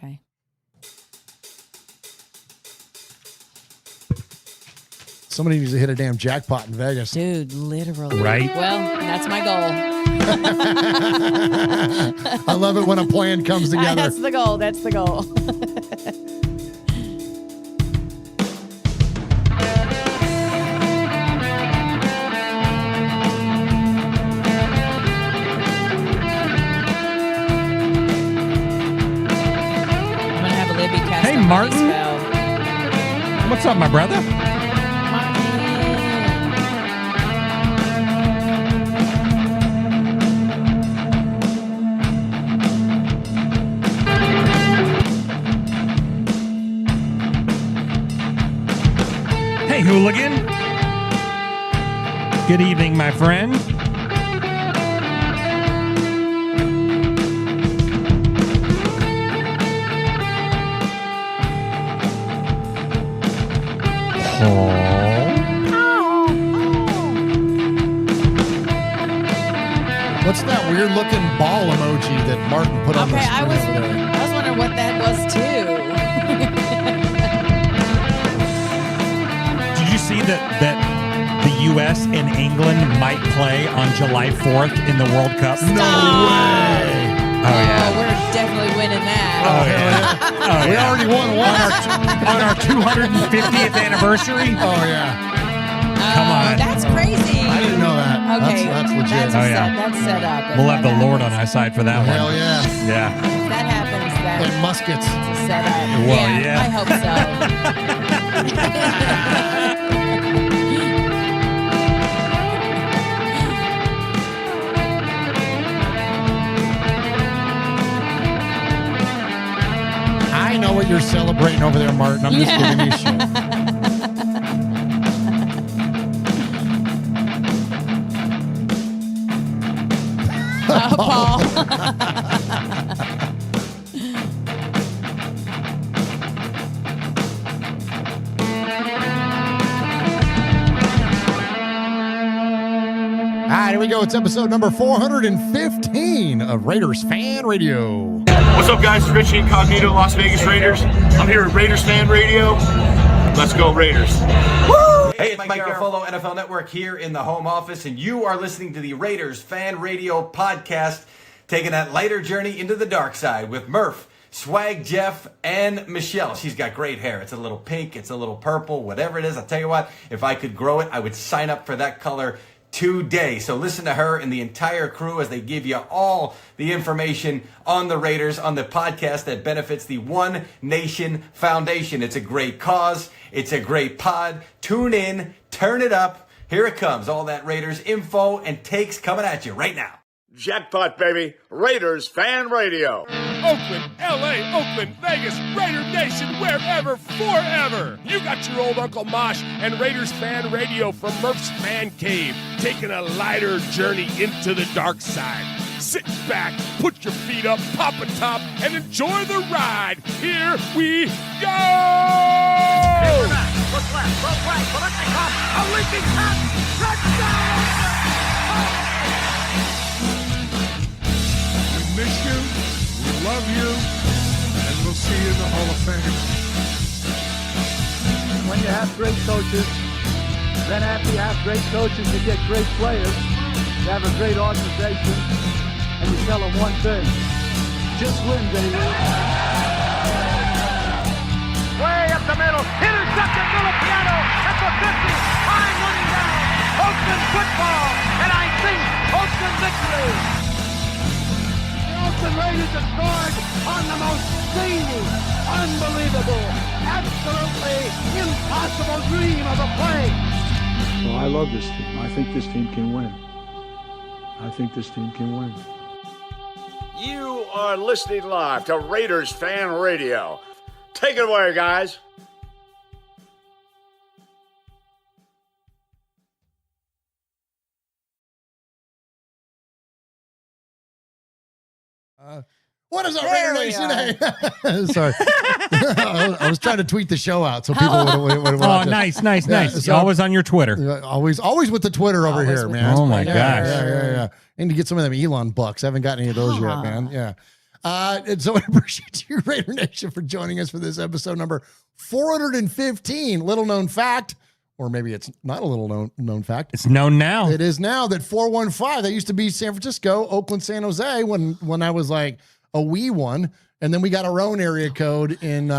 Okay. Somebody needs to hit a damn jackpot in Vegas. Dude, literally. Right? Well, that's my goal. I love it when a plan comes together. That's the goal. That's the goal. Hey, Martin. What's up, my brother? Hey, hooligan. Good evening, my friend. What's that weird looking ball emoji that Martin put on the screen? I was wondering what that was too. Did you see that the U.S. and England might play on July 4th in the World Cup? No way! Oh, yeah. We're definitely winning that. Oh, yeah. We already won one on our 250th anniversary? Oh, yeah. Come on. That's crazy. I didn't know that. Okay. That's legit. That's set up. We'll have the Lord on our side for that one. Hell yeah. Yeah. If that happens, then And muskets. it's a setup. Well, yeah. I hope I know what you're celebrating over there, Martin. I'm just giving you shit. Paul. All right, here we go. It's episode number 415 of Raiders Fan Radio. What's up, guys? It's Richie Incognito, Las Vegas Raiders. I'm here at Raiders Fan Radio. Let's go, Raiders. Woo! Hey, it's Mike Garofalo, NFL Network here in the home office, and you are listening to the Raiders Fan Radio podcast, taking that lighter journey into the dark side with Murf, Swag Jeff, and Michelle. She's got great hair. It's a little pink, it's a little purple, whatever it is. I'll tell you what, if I could grow it, I would sign up for that color today. So listen to her and the entire crew as they give you all the information on the Raiders on the podcast that benefits the One Nation Foundation. It's a great cause. It's a great pod. Tune in, turn it up. Here it comes. All that Raiders info and takes coming at you right now. Jackpot, baby. Raiders Fan Radio. Oakland, LA, Oakland, Vegas, Raider Nation, wherever, forever. You got your old Uncle Mosh and Raiders Fan Radio from Murf's Man Cave, taking a lighter journey into the dark side. Sit back, put your feet up, pop a top, and enjoy the ride. Here we go! Look left, look right, Kolesnikov, a leaping pass, touchdown! We miss you, we love you, and we'll see you in the Hall of Fame. When you have great coaches, then after you have great coaches, you get great players, you have a great organization, and you tell them one thing, just win, baby. Way up the middle, intercepted Filipiano at the 50, time running down, Oakland football, and I think Oakland victory. The Oakland Raiders have scored on the most zany, unbelievable, absolutely impossible dream of a play. Well, I love this team. I think this team can win. I think this team can win. You are listening live to Raiders Fan Radio. Take it away, guys. What is up, Raider Nation? Sorry. I was trying to tweet the show out so people would watch Oh, it. nice. So- Always on your Twitter. Always with the Twitter over here, man. Oh, my gosh. Yeah. I need to get some of them Elon bucks. I haven't got any of those yet, man. Yeah. And so I appreciate you, Raider Nation, for joining us for this episode number 415. Little known fact, or maybe it's not a little known fact. It's known now. It is now that 415, that used to be San Francisco, Oakland, San Jose when I was like a wee one. And then we got our own area code in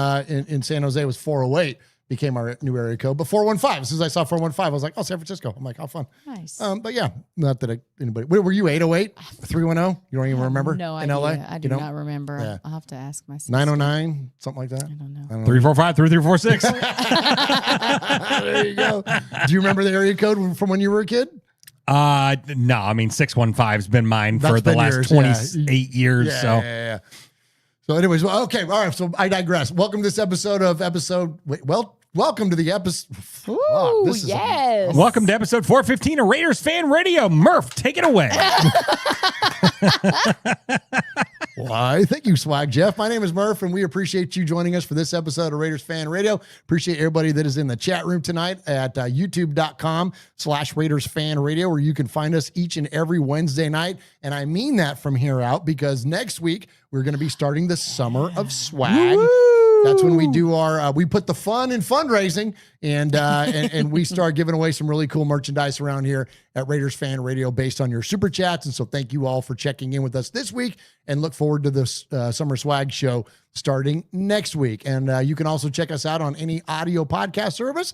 San Jose. It was 408. Became our new area code, but 415. As soon as I saw 415, I was like, "Oh, San Francisco." I'm like, "How fun!" Nice. But yeah, not that anybody. Were you 808, 310? You don't even remember? No in idea. LA? I do not remember. Yeah. I'll have to ask my sister. 909, something like that. I don't know. 345 3346. There you go. Do you remember the area code from when you were a kid? No, I mean 615's been mine That's for the been last yours, 28 years. Yeah, So yeah. So, anyways, well, okay, all right. So I digress. Welcome to this welcome to the episode. Ooh, yes. welcome to episode 415 of Raiders Fan Radio. Murf, take it away. Why, thank you, Swag Jeff. My name is Murf, and we appreciate you joining us for this episode of Raiders Fan Radio. Appreciate everybody that is in the chat room tonight at youtube.com/Raiders Fan Radio, where you can find us each and every Wednesday night. And I mean that from here out, because next week we're going to be starting the Summer of Swag. That's when we do our, we put the fun in fundraising, and we start giving away some really cool merchandise around here at Raiders Fan Radio based on your super chats. And so thank you all for checking in with us this week, and look forward to this Summer Swag show starting next week. And you can also check us out on any audio podcast service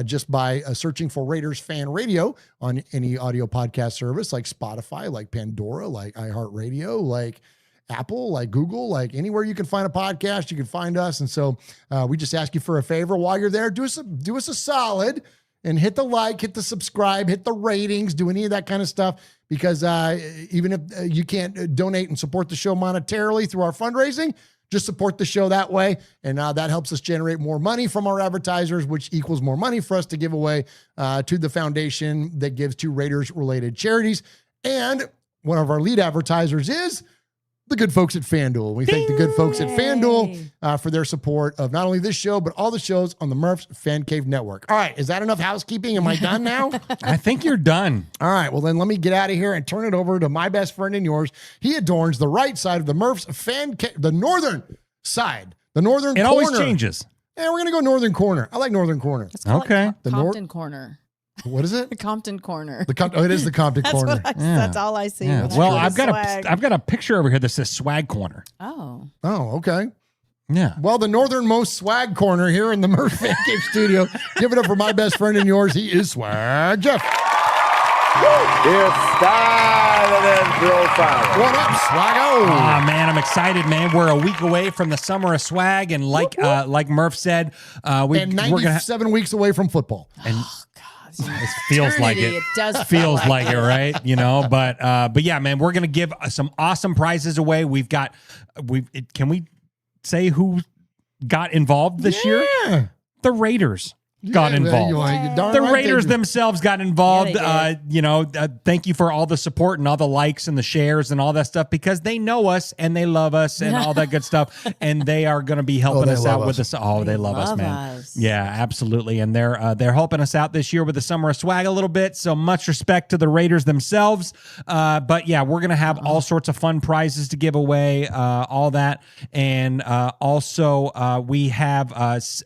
just by searching for Raiders Fan Radio on any audio podcast service like Spotify, like Pandora, like iHeartRadio, like Apple, like Google, like anywhere you can find a podcast, you can find us. And so we just ask you for a favor while you're there. Do us a solid and hit the like, hit the subscribe, hit the ratings, do any of that kind of stuff, because even if you can't donate and support the show monetarily through our fundraising, just support the show that way. And that helps us generate more money from our advertisers, which equals more money for us to give away to the foundation that gives to Raiders related charities. And one of our lead advertisers is the good folks at FanDuel. We thank the good folks at FanDuel for their support of not only this show, but all the shows on the Murph's Fan Cave Network. All right. Is that enough housekeeping? Am I done now? I think you're done. All right. Well, then let me get out of here and turn it over to my best friend and yours. He adorns the right side of the Murph's Fan Cave, the northern side, the northern corner. It always changes. Yeah, we're going to go northern corner. I like northern corner. Let's call Okay. it Compton Corner. What is it? The Compton Corner. It is the Compton That's Corner. what that's all I see. Yeah. when I Well, go to I've Swag. got a picture over here that says Swag Corner. Oh. Oh, okay. Yeah. Well, the northernmost swag corner here in the Murph Fan Cave studio. Give it up for my best friend and yours. He is Swag Jeff. It's time and then throw fire. What up, Swaggo? Ah, man, I'm excited, man. We're a week away from the Summer of Swag, and like Murph said, And we're 97 weeks away from football. and it feels like it. It does feel Feels like it, right? You know, but yeah, man, we're gonna give some awesome prizes away. Can we say who got involved this year? The Raiders got involved. The Raiders themselves got involved. Yeah, Thank you for all the support and all the likes and the shares and all that stuff, because they know us and they love us and all that good stuff, and they are going to be helping us out with this. Oh, they love us, man. Yeah, absolutely. And they're helping us out this year with the Summer of Swag a little bit. So much respect to the Raiders themselves. But yeah, we're going to have all sorts of fun prizes to give away, all that. And also we have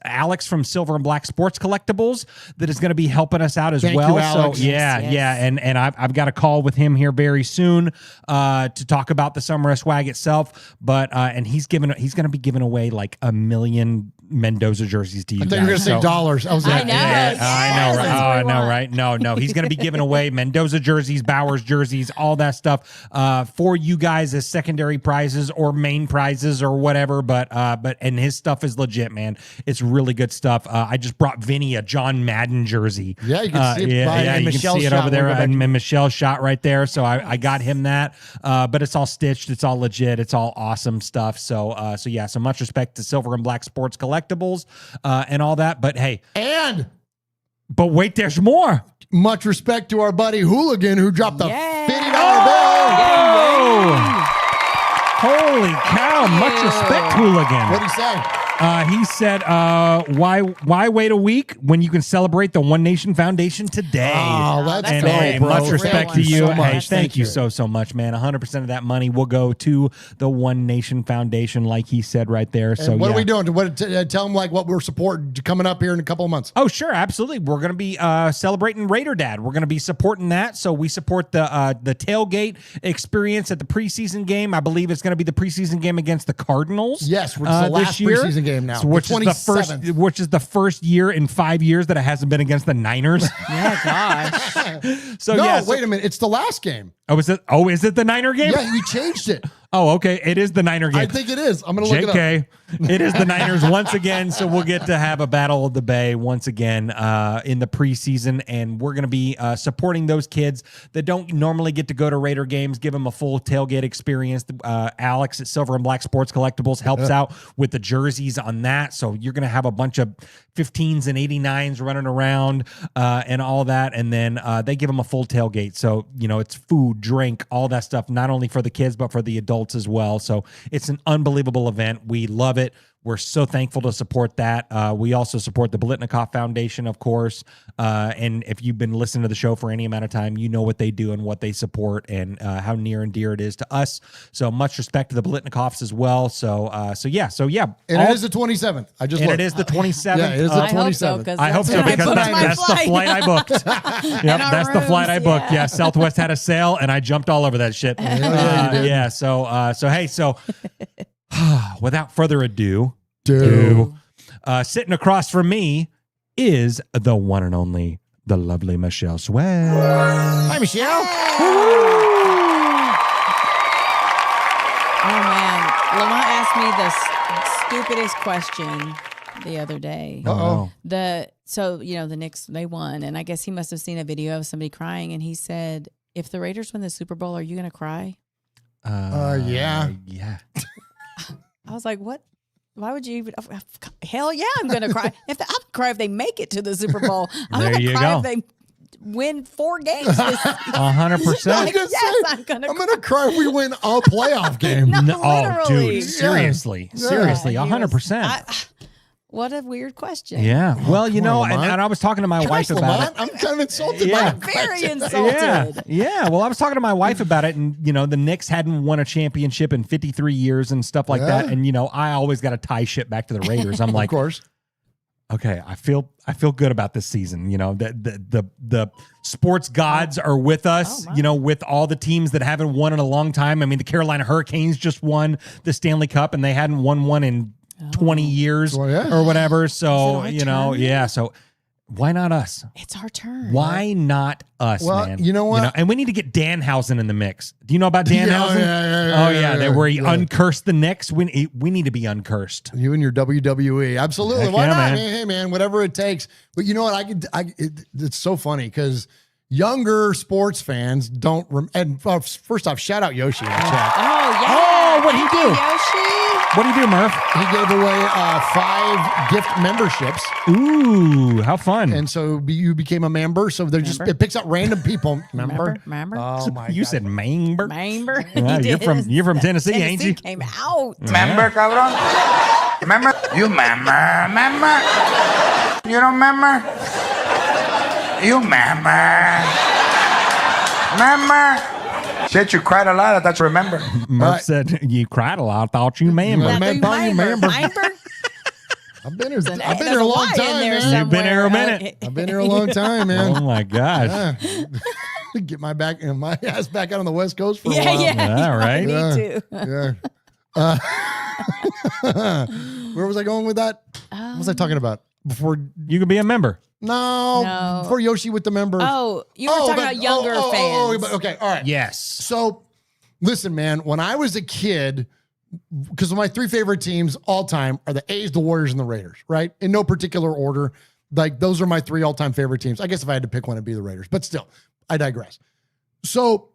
Alex from Silver and Black Sports Collectibles that is going to be helping us out as well. You, Alex. So yeah, and I've got a call with him here very soon to talk about the Summer of Swag itself. But and he's going to be giving away like 1 million Mendoza jerseys to you. I thought you were going to say dollars. I was like, I know, right? No, he's going to be giving away Mendoza jerseys, Bowers jerseys, all that stuff for you guys as secondary prizes or main prizes or whatever. But and his stuff is legit, man. It's really good stuff. I just brought Vinny a John Madden jersey. Yeah, you can see it. You can see it over there, and Michelle's shot right there. So I got him that. But it's all stitched. It's all legit. It's all awesome stuff. So yeah. So much respect to Silver and Black Sports Collectibles and all that. But hey, but wait, there's more. Much respect to our buddy Hooligan, who dropped the $50 bill. Holy cow! Much respect, Hooligan. What'd he say? He said, why wait a week when you can celebrate the One Nation Foundation today? Oh, that's and dope, hey, bro. much respect to Thank you. so Hey, much. thank you so much, man. 100% of that money will go to the One Nation Foundation, like he said right there. And so what are we doing? Tell them like what we're supporting coming up here in a couple of months. Oh, sure, absolutely. We're going to be celebrating Raider Dad. We're going to be supporting that. So we support the tailgate experience at the preseason game. I believe it's going to be the preseason game against the Cardinals. Yes, which is the last preseason game now. So which is the first year in 5 years that it hasn't been against the Niners. Yeah, gosh. So wait a minute. It's the last game. Oh, is it the Niner game? Yeah, we changed it. Oh, okay. It is the Niner game. I think it is. I'm going to look it up. JK. It is the Niners once again. So we'll get to have a Battle of the Bay once again in the preseason. And we're going to be supporting those kids that don't normally get to go to Raider games, give them a full tailgate experience. Alex at Silver and Black Sports Collectibles helps out with the jerseys on that. So you're going to have a bunch of 15s and 89s running around and all that. And then they give them a full tailgate. So, it's food, drink, all that stuff, not only for the kids, but for the adults as well. So it's an unbelievable event. We love it. We're so thankful to support that. We also support the Blitnikoff Foundation, of course. And if you've been listening to the show for any amount of time, you know what they do and what they support and how near and dear it is to us. So much respect to the Blitnikoffs as well. So yeah. And it is the 27th. It is the 27th. Yeah, it is the 27th. I hope so because that's the flight I booked. Yep, that's the flight I booked. Yeah, Southwest had a sale and I jumped all over that shit. Yeah. So without further ado, sitting across from me is the one and only, the lovely Michelle Swag. Hi, Michelle. Oh, man. Lamont asked me the stupidest question the other day. Uh-oh. The Knicks, they won, and I guess he must have seen a video of somebody crying, and he said, if the Raiders win the Super Bowl, are you going to cry? Yeah. Yeah. I was like, what? Why would you even? Hell yeah, I'm going to cry. I'll cry if they make it to the Super Bowl. I'm There going you to cry go. if they win 4 games this season. 100%. I'm going to cry if we win a playoff game. Oh, literally. dude, seriously, 100%. What a weird question. Yeah. Well, come on, and I was talking to my wife about it. I'm kind of insulted. Yeah. by the Very question. insulted. Yeah. Well, I was talking to my wife about it, and the Knicks hadn't won a championship in 53 years and stuff like that. And I always got to tie shit back to the Raiders. I'm like, Of course. okay, I feel good about this season. The sports gods are with us. With all the teams that haven't won in a long time. I mean, the Carolina Hurricanes just won the Stanley Cup, and they hadn't won one in 20 years or whatever. So, turn? So why not us? It's our turn. Why not us, Well, man? you know what? And we need to get Danhausen in the mix. Do you know about Danhausen? Yeah, where he uncursed the Knicks. We need to be uncursed. You and your WWE. Absolutely. Heck Why yeah, not? man. Hey, man, whatever it takes. But you know what? It's so funny because younger sports fans don't. First off, shout out Yoshi in the chat. Oh, yeah. Oh, what'd he do? Yoshi. What do you do, Murf? He gave away 5 gift memberships. Ooh, how fun. And so you became a member. So it picks out random people. Remember? Remember? Oh, my God. You said member? Member. Yeah, you're from Tennessee, ain't you? Came out. Member, cabrón. Remember? You remember? You don't remember? You remember? Shit, you cried a lot. That's remember. Murph said you cried a lot. I thought you remember. I've been here. I've been here a long time, man. You've been here a minute. I've been here a long time, man. Oh my gosh. Get my ass back out on the West Coast for a while. Yeah, right. Me too. Yeah. Where was I going with that? What was I talking about? Before you could be a member. No. Before Yoshi with the members. Oh, you were talking about younger fans. Okay, all right. Yes. So, listen, man, when I was a kid, because my 3 favorite teams all time are the A's, the Warriors, and the Raiders, right? In no particular order. Like, those are my 3 all-time favorite teams. I guess if I had to pick one, it'd be the Raiders. But still, I digress. So,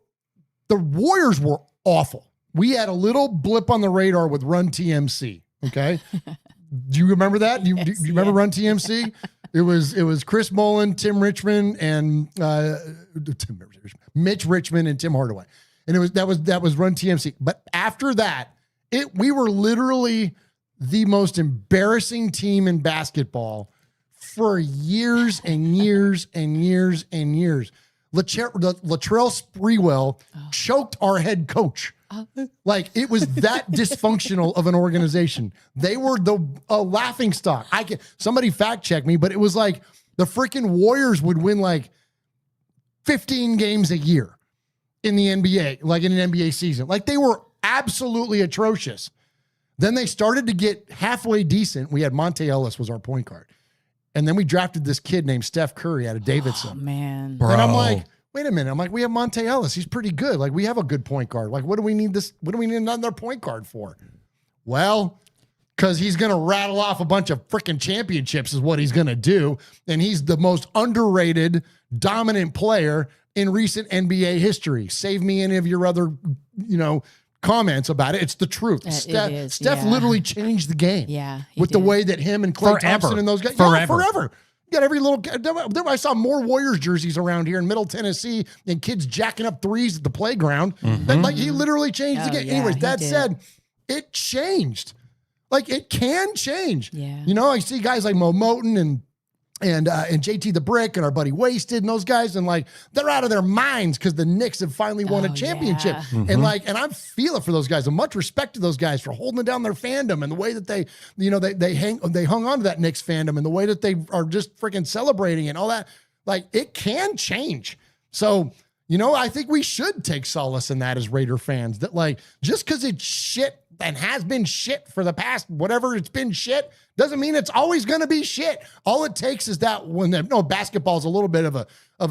the Warriors were awful. We had a little blip on the radar with Run TMC, okay? Do you remember that? Do you remember Run TMC? It was Chris Mullen, Tim Richmond, and Mitch Richmond and Tim Hardaway, and that was Run TMC. But after that, we were literally the most embarrassing team in basketball for years and years and years and years. Latrell Sprewell choked our head coach. Like, it was that dysfunctional of an organization. They were a laughing stock. Somebody fact check me, but it was like the freaking Warriors would win like 15 games a year in the NBA, like in an NBA season. Like, they were absolutely atrocious. Then they started to get halfway decent. We had Monte Ellis was our point guard. And then we drafted this kid named Steph Curry out of Davidson. Oh, man. Bro. And I'm like, wait a minute. I'm like, we have Monte Ellis. He's pretty good. Like, we have a good point guard. Like, what do we need another point guard for? Well, because he's going to rattle off a bunch of freaking championships is what he's going to do. And he's the most underrated, dominant player in recent NBA history. Save me any of your other, comments about it. It's the truth. Steph literally changed the game. Yeah. With the way that him and Klay Thompson and those guys. Forever. Yeah, forever. You got every little. I saw more Warriors jerseys around here in Middle Tennessee and kids jacking up threes at the playground. Like, he literally changed the game. Yeah, Anyways, that said, it changed. Like, it can change. Yeah. I see guys like Mo Moten and JT the Brick and our buddy Wasted and those guys, and like, they're out of their minds because the Knicks have finally won a championship. Yeah. And I feel it for those guys. And much respect to those guys for holding down their fandom and the way that they hung on to that Knicks fandom and the way that they are just freaking celebrating and all that. Like, it can change. So, I think we should take solace in that as Raider fans, that like, just because it's shit and has been shit for the past, whatever it's been shit, doesn't mean it's always going to be shit. All it takes is that basketball is a little bit of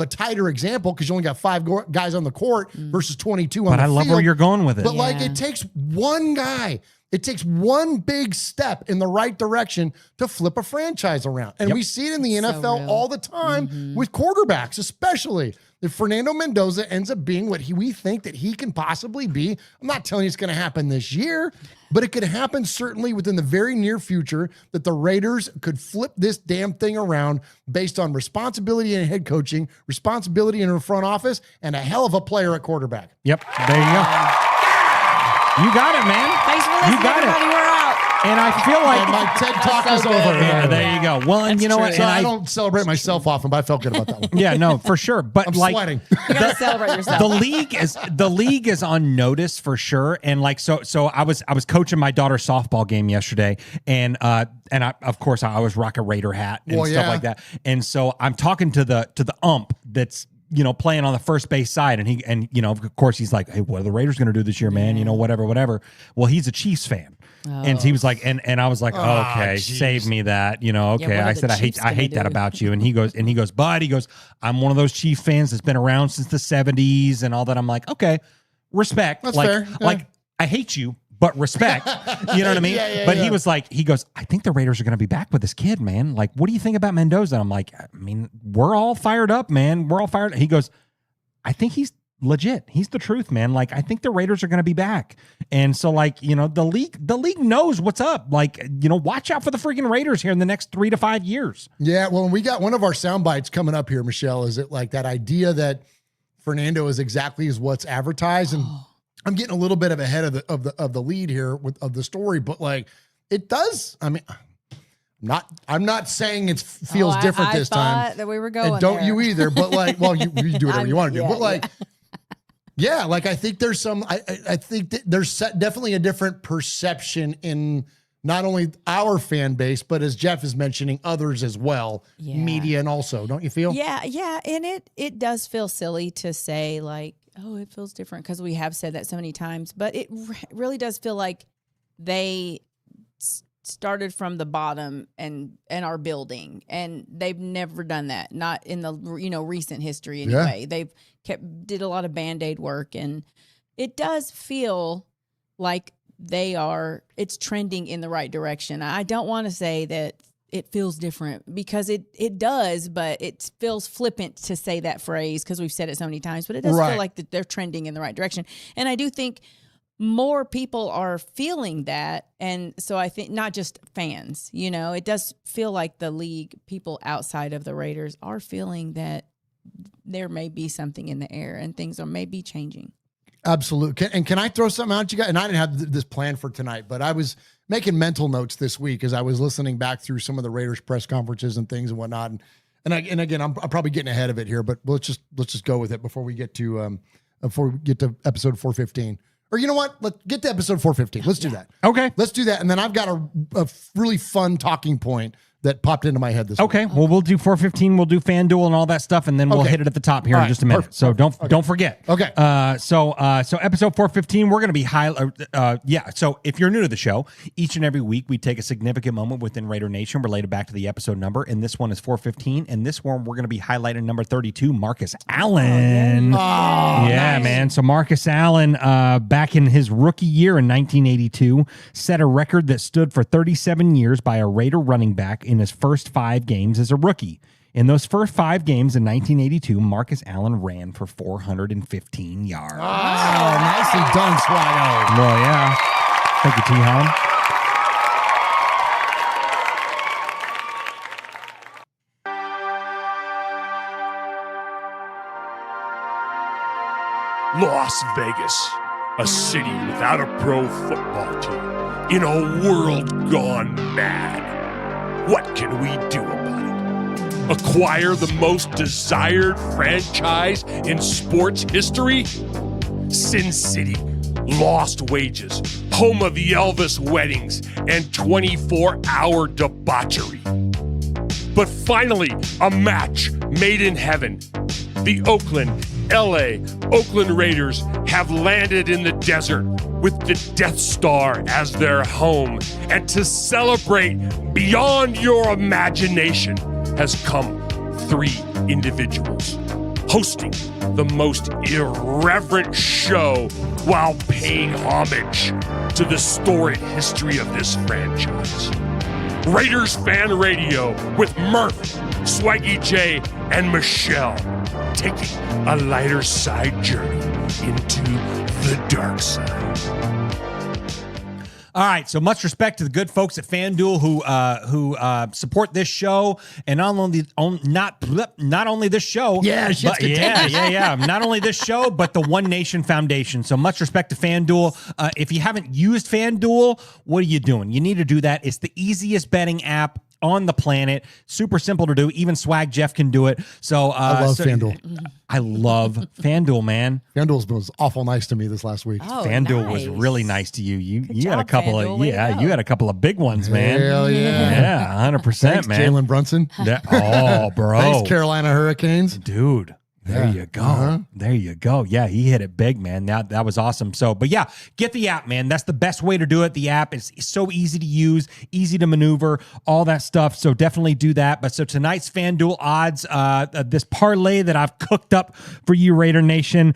a tighter example because you only got 5 guys on the court versus 22 on the field. But I love where you're going with it. But it takes one guy. It takes one big step in the right direction to flip a franchise around. And we see it in the NFL all the time with quarterbacks, especially. If Fernando Mendoza ends up being what we think that he can possibly be, I'm not telling you it's going to happen this year, but it could happen certainly within the very near future, that the Raiders could flip this damn thing around based on responsibility in head coaching, responsibility in the front office, and a hell of a player at quarterback. Yep. There you go. You got it, man. Thanks for listening, You got everybody. it. We're out. And I feel like And my TED Talk is over. Yeah, there you go. Well, and you know what? So And I don't celebrate myself often, but I felt good about that one. Yeah, no, for sure. But I'm like, sweating. You gotta celebrate yourself. the league is on notice for sure. And like, so I was coaching my daughter's softball game yesterday, and I, of course I was rocking a Raider hat and stuff like that. And so I'm talking to the ump that's playing on the first base side, and of course he's like, hey, what are the Raiders going to do this year, man? Whatever. Well, he's a Chiefs fan. And he was like, and I was like, okay, save me that, okay. Yeah, I said, I hate that about you. And he goes, but I'm one of those Chiefs fans that's been around since the 70s and all that. I'm like, okay, respect. That's like, fair. Yeah. Like, I hate you, but respect. You know what I mean? But he was like, he goes, I think the Raiders are going to be back with this kid, man. Like, what do you think about Mendoza? And I'm like, I mean, we're all fired up, man. We're all fired. He goes, I think he's legit. He's the truth, man. Like, I think the Raiders are going to be back. And so, like, the league knows what's up. Like, watch out for the freaking Raiders here in the next 3 to 5 years. Yeah. Well, we got one of our sound bites coming up here, Michelle. Is it like that idea that Fernando is exactly as what's advertised? And I'm getting a little bit of ahead of the lead here of the story, but like, it does. I mean, I'm not saying it feels different this time. That we were going and don't there. you either, but like, well, you do whatever you want to do. Yeah, But like, yeah, like I think there's I think that there's definitely a different perception in not only our fan base, but as Jeff is mentioning, others as well, media and also, don't you feel? Yeah. And it does feel silly to say like, oh, it feels different because we have said that so many times, but it really does feel like they started from the bottom and are building, and they've never done that, not in the recent history anyway. They've did a lot of Band-Aid work, and it does feel like it's trending in the right direction. I don't want to say that it feels different because it does, but it feels flippant to say that phrase because we've said it so many times, but it does feel like that they're trending in the right direction. And I do think more people are feeling that. And so I think not just fans, it does feel like the league, people outside of the Raiders are feeling that there may be something in the air and things are maybe changing. Absolutely. And can I throw something out at you guys? And I didn't have this planned for tonight, but I was making mental notes this week as I was listening back through some of the Raiders press conferences and things and whatnot. And again, I'm probably getting ahead of it here, but let's just go with it before we get to episode 415. Or you know what? Let's get to episode 415. Let's do that. Okay. Let's do that. And then I've got a really fun talking point that popped into my head this week. Okay. Well, we'll do 415. We'll do FanDuel and all that stuff, and then we'll hit it at the top here in just a minute. Perfect. So don't forget. Okay. So episode 415, we're going to be So if you're new to the show, each and every week we take a significant moment within Raider Nation related back to the episode number, and this one is 415. And this one we're going to be highlighting number 32, Marcus Allen. Nice. Man. So Marcus Allen, back in his rookie year in 1982, set a record that stood for 37 years by a Raider running back in his first 5 games as a rookie. In those first 5 games in 1982, Marcus Allen ran for 415 yards. Oh, nicely done, Swaggo. Well, yeah. Thank you, T-Hom. Las Vegas, a city without a pro football team, in a world gone mad. What can we do about it? Acquire the most desired franchise in sports history? Sin City, lost wages, home of the Elvis weddings, and 24-hour debauchery. But finally, a match made in heaven. The Oakland Raiders have landed in the desert with the Death Star as their home. And to celebrate beyond your imagination has come 3 individuals hosting the most irreverent show while paying homage to the storied history of this franchise. Raiders Fan Radio with Murf, Swaggy J, and Michelle, taking a lighter side journey into the dark side. All right, so much respect to the good folks at FanDuel who support this show, and not only this show, not only this show, but the One Nation Foundation. So much respect to FanDuel. If you haven't used FanDuel, what are you doing? You need to do that. It's the easiest betting app on the planet. Super simple to do. Even Swag Jeff can do it. So I love FanDuel. I love FanDuel, man. FanDuel was awful nice to me this last week. Oh, FanDuel was really nice to you. You had a couple FanDuel, you had a couple of big ones, man. Hell yeah. Yeah, 100%, Thanks, man. Jalen Brunson. Bro. Thanks, Carolina Hurricanes. Dude. There you go. Uh-huh. There you go. Yeah, he hit it big, man. That was awesome. So, but yeah, get the app, man. That's the best way to do it. The app is so easy to use, easy to maneuver, all that stuff. So definitely do that. But so tonight's FanDuel odds, this parlay that I've cooked up for you, Raider Nation.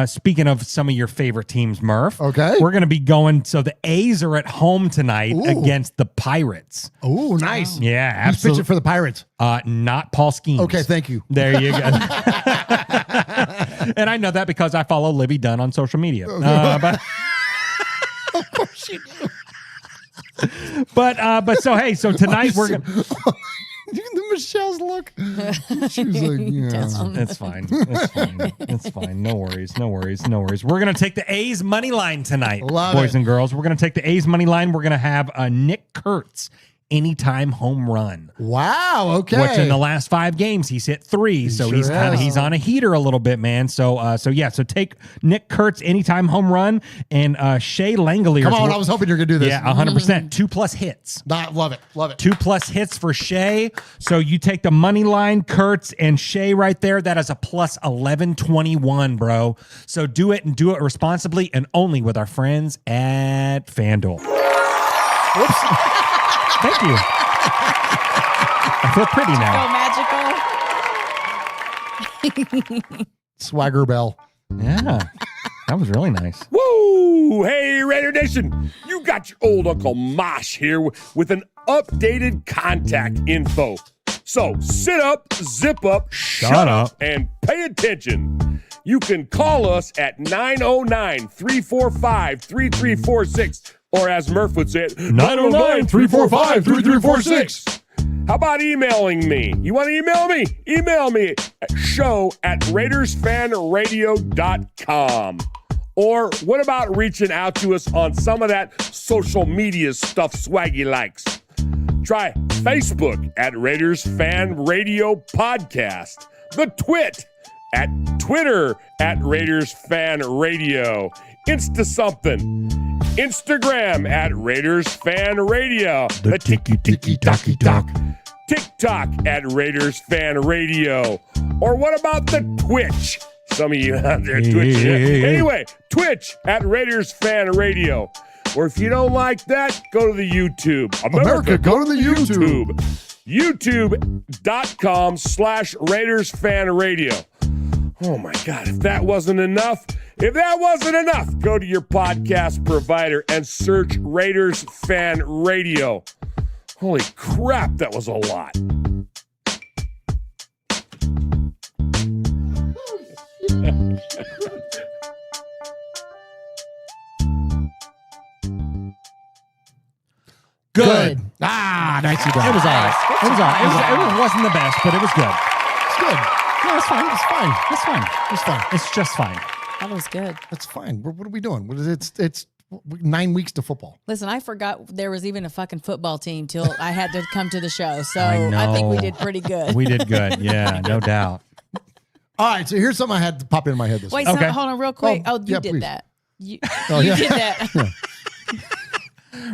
Speaking of some of your favorite teams, Murph. Okay. We're going to be going. So the A's are at home tonight against the Pirates. Oh, nice. Yeah, absolutely. Who's pitching for the Pirates? Not Paul Skeens. Okay, thank you. There you go. And I know that because I follow Libby Dunn on social media. But of course you do. But so hey, so tonight we're gonna. The Michelle's look. She was like, yeah. It's fine. It's fine. No worries. We're gonna take the A's money line tonight, boys and girls. We're gonna take the A's money line. We're gonna have Nick Kurtz anytime home run. Wow. Okay. Which in the last 5 games he's hit 3, so he's on a heater a little bit, man. So so take Nick Kurtz anytime home run and Shea Langoliers. Come on, I was hoping you were gonna do this. Yeah, 100%. 2+ hits. Love it. 2+ hits for Shea. So you take the money line, Kurtz and Shea right there. That is a plus 1121, bro. So do it and do it responsibly and only with our friends at FanDuel. Whoops. Thank you. I feel pretty now. Magical. Swagger Bell. Yeah. That was really nice. Woo! Hey, Raider Nation. You got your old Uncle Mosh here with an updated contact info. So sit up, zip up, shut up, and pay attention. You can call us at 909-345-3346. Or as Murf would say it, 909-345-3346. How about emailing me? You want to email me? Email me at show@RaidersFanRadio.com. Or what about reaching out to us on some of that social media stuff Swaggy likes? Try Facebook at Raiders Fan Radio Podcast, the Twit at Twitter at Raiders Fan Radio, Insta something, Instagram at Raiders Fan Radio, the tiki-tiki-taki-talk, TikTok at Raiders Fan Radio, or what about the Twitch? Some of you out there twitching. Anyway, Twitch at Raiders Fan Radio. Or if you don't like that, go to the YouTube. America, go to the YouTube. YouTube.com/Raiders Fan Radio. Oh my God, if that wasn't enough, go to your podcast provider and search Raiders Fan Radio. Holy crap, that was a lot. Good. Nicely done. It was all right. It was all right. It wasn't the best, but it was good. It's good. No, it's fine. It's fine. It's fine. It's fine. It's just fine. That was good. That's fine. What are we doing? It's 9 weeks to football. Listen, I forgot there was even a fucking football team till I had to come to the show. So I know. I think we did pretty good. We did good. Yeah, no doubt. All right, so here's something I had to pop into my head this week. Wait, so hold on real quick. Oh, You yeah, did please. that. You yeah. did that. Yeah.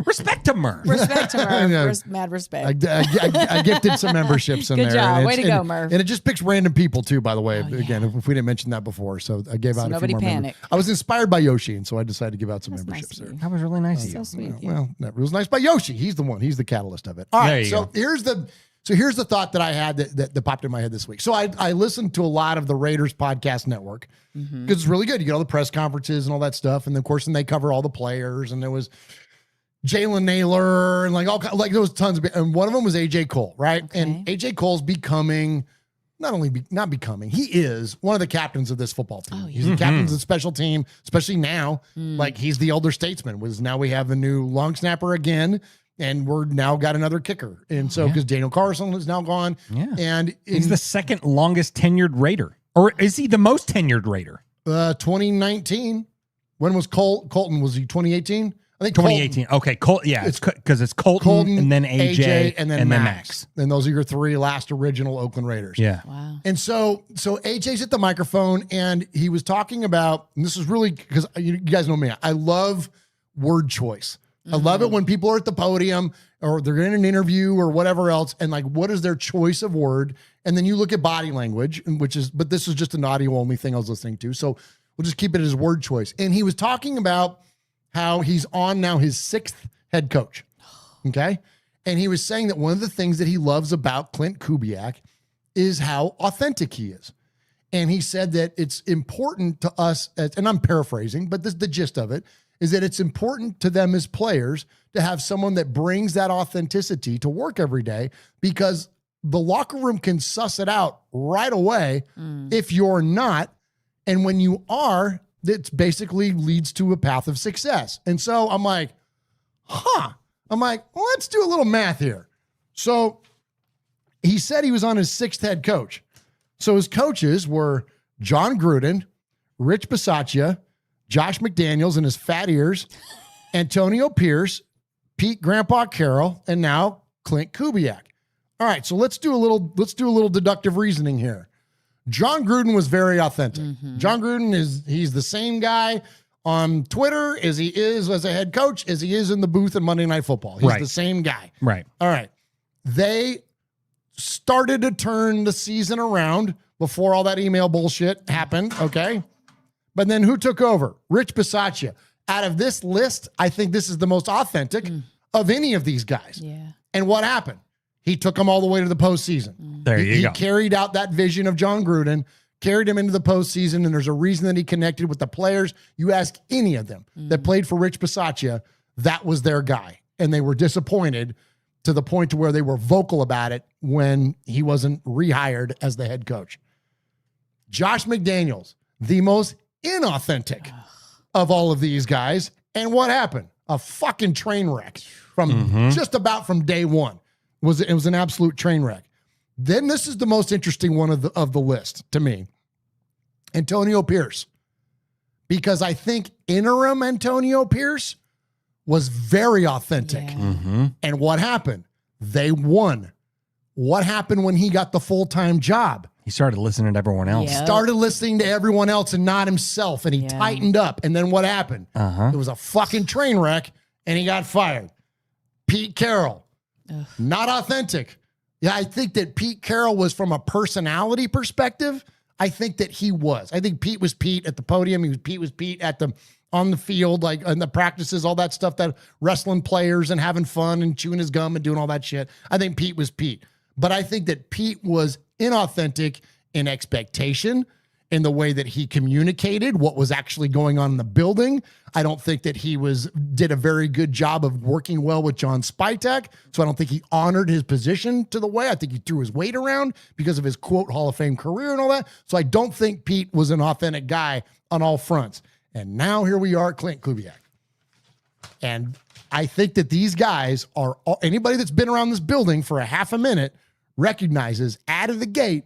Respect to Murf. Respect to Murf. Yeah. Mad respect. I gifted some memberships in Good there. job. And Way to it's- go, and- Murf. And it just picks random people too, by the way. yeah. Again, if we didn't mention that before. So I gave out a few nobody more panic. I was inspired by Yoshi, and so I decided to give out some That's memberships nice of there. you. That was really nice of you. So sweet of you. Well, that was nice by Yoshi. He's the one. He's the catalyst of it. All There right. you So go. here's the thought that I had that popped in my head this week. So I listened to a lot of the Raiders podcast network because it's really good. You get all the press conferences and all that stuff, and of course, then they cover all the players. And there was Jalen Naylor and there was tons of, and one of them was AJ Cole, right? Okay. And AJ Cole's becoming. He is one of the captains of this football team. Oh, yeah. He's the captain of the special team, especially now. Like he's the elder statesman. Now we have a new long snapper again, and we're now got another kicker. And so because Daniel Carlson is now gone, and He's the second longest tenured Raider. Or is he the most tenured Raider? 2019. When was Colton? Was he 2018? I think 2018. Okay, it's because it's Colton and then AJ and then Maxx. And those are your three last original Oakland Raiders. Yeah. Wow. And so AJ's at the microphone and he was talking about, and this is really because you guys know me, I love word choice. I love it when people are at the podium or they're in an interview or whatever else, and like, what is their choice of word? And then you look at body language, but this is just an audio only thing I was listening to. So we'll just keep it as word choice. And he was talking about how he's on now his 6th head coach. Okay. And he was saying that one of the things that he loves about Clint Kubiak is how authentic he is. And he said that it's important to us, and I'm paraphrasing, but the gist of it is that it's important to them as players to have someone that brings that authenticity to work every day, because the locker room can suss it out right away if you're not. And when you are, it basically leads to a path of success. And so I'm like, well, let's do a little math here. So he said he was on his 6th head coach. So his coaches were John Gruden, Rich Bisaccia, Josh McDaniels and his fat ears, Antonio Pierce, Pete Grandpa Carroll, and now Clint Kubiak. All right, so let's do a little deductive reasoning here. John Gruden was very authentic. John Gruden he's the same guy on Twitter as he is as a head coach, as he is in the booth in Monday Night Football. He's the same guy. Right. All right. They started to turn the season around before all that email bullshit happened, okay? But then who took over? Rich Bisaccia. Out of this list, I think this is the most authentic of any of these guys. Yeah. And what happened? He took them all the way to the postseason. There you go. He carried out that vision of John Gruden, carried him into the postseason, and there's a reason that he connected with the players. You ask any of them that played for Rich Bisaccia, that was their guy. And they were disappointed to the point to where they were vocal about it when he wasn't rehired as the head coach. Josh McDaniels, the most inauthentic of all of these guys. And what happened? A fucking train wreck from just about from day one. It was an absolute train wreck. Then this is the most interesting one of the list to me. Antonio Pierce. because I think interim Antonio Pierce was very authentic. Mm-hmm. And what happened? They won. What happened when he got the full-time job? He started listening to everyone else. Yep. Started listening to everyone else and not himself, and he tightened up. And then what happened? It was a fucking train wreck, and he got fired. Pete Carroll, not authentic. Yeah, I think that Pete Carroll was from a personality perspective. I think that he was. I think Pete was Pete at the podium. Pete was Pete at on the field, like in the practices, all that stuff, that wrestling players and having fun and chewing his gum and doing all that shit. I think Pete was Pete. But I think that Pete was inauthentic in expectation, in the way that he communicated what was actually going on in the building. I don't think that he did a very good job of working well with John Spytek. So I don't think he honored his position to the way. I think he threw his weight around because of his quote Hall of Fame career and all that. So I don't think Pete was an authentic guy on all fronts. And now here we are at Clint Kubiak. And I think that these guys are, anybody that's been around this building for a half a minute recognizes out of the gate,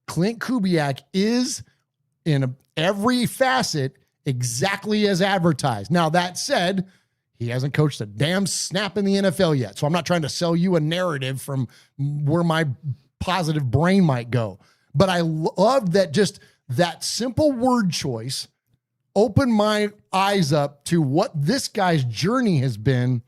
Clint Kubiak is in every facet exactly as advertised. Now, that said, he hasn't coached a damn snap in the NFL yet. So I'm not trying to sell you a narrative from where my positive brain might go. But I love that, just that simple word choice opened my eyes up to what this guy's journey has been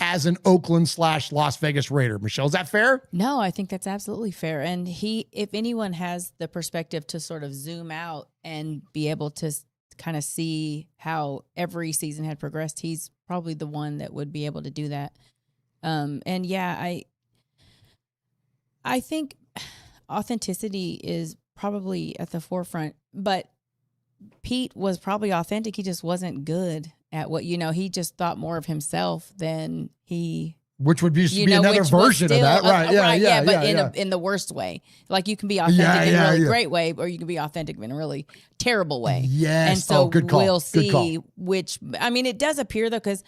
as an Oakland/Las Vegas Raider. Michelle, is that fair? No, I think that's absolutely fair. And if anyone has the perspective to sort of zoom out and be able to kind of see how every season had progressed, he's probably the one that would be able to do that. And yeah, I think authenticity is probably at the forefront, but Pete was probably authentic. He just wasn't good at what, he just thought more of himself than he, which would be another version of that. Right. Yeah. But in the worst way. Like, you can be authentic in a really great way, or you can be authentic in a really terrible way. Yes. And so good call. We'll see which, it does appear though, because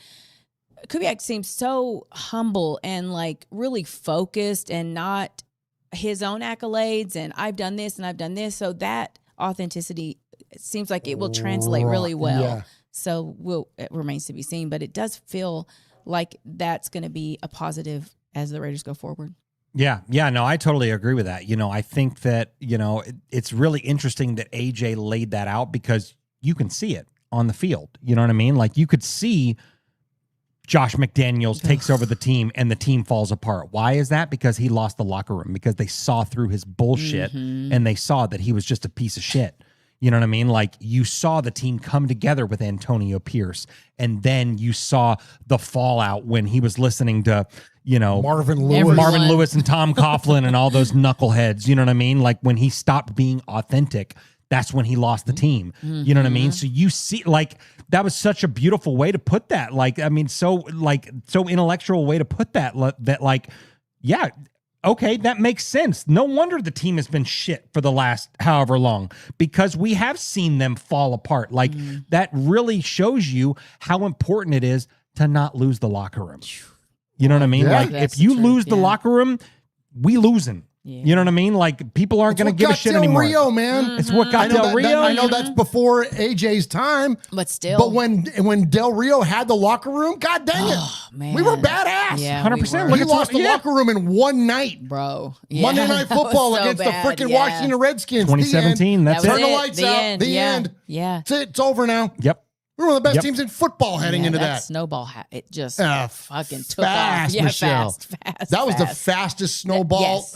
Kubiak seems so humble and like really focused and not his own accolades. And I've done this and I've done this. So that authenticity, it seems like it will translate really well. Yeah. So it remains to be seen, but it does feel like that's going to be a positive as the Raiders go forward. Yeah, no, I totally agree with that. I think that, it's really interesting that AJ laid that out, because you can see it on the field. You know what I mean? Like, you could see Josh McDaniels takes over the team and the team falls apart. Why is that? Because he lost the locker room, because they saw through his bullshit and they saw that he was just a piece of shit. You know what I mean? Like, you saw the team come together with Antonio Pierce, and then you saw the fallout when he was listening to, Marvin Lewis and Tom Coughlin and all those knuckleheads. You know what I mean? Like, when he stopped being authentic, that's when he lost the team. You know what I mean? So you see, like, that was such a beautiful way to put that. Like, so intellectual way to put that. Yeah. Okay, that makes sense. No wonder the team has been shit for the last however long, because we have seen them fall apart. Like, that really shows you how important it is to not lose the locker room. You know what I mean? Yeah. Like, if you lose the locker room, we losing. Yeah. You know what I mean? Like, people aren't going to give a shit Del anymore. Rio, man. It's what got Del Rio. I know that's before AJ's time, but still. But when Del Rio had the locker room, god dang it, man. we were badass. Yeah, 100%. We lost the locker room in one night, bro. Monday Night Football against the freaking Washington Redskins. 2017. That's it. Turn the lights out. The end. Yeah, that's it. It's over now. Yep. We were one of the best teams in football heading into that. Snowball, it just fucking took off. Yeah, Michelle. fast. That was the fastest snowball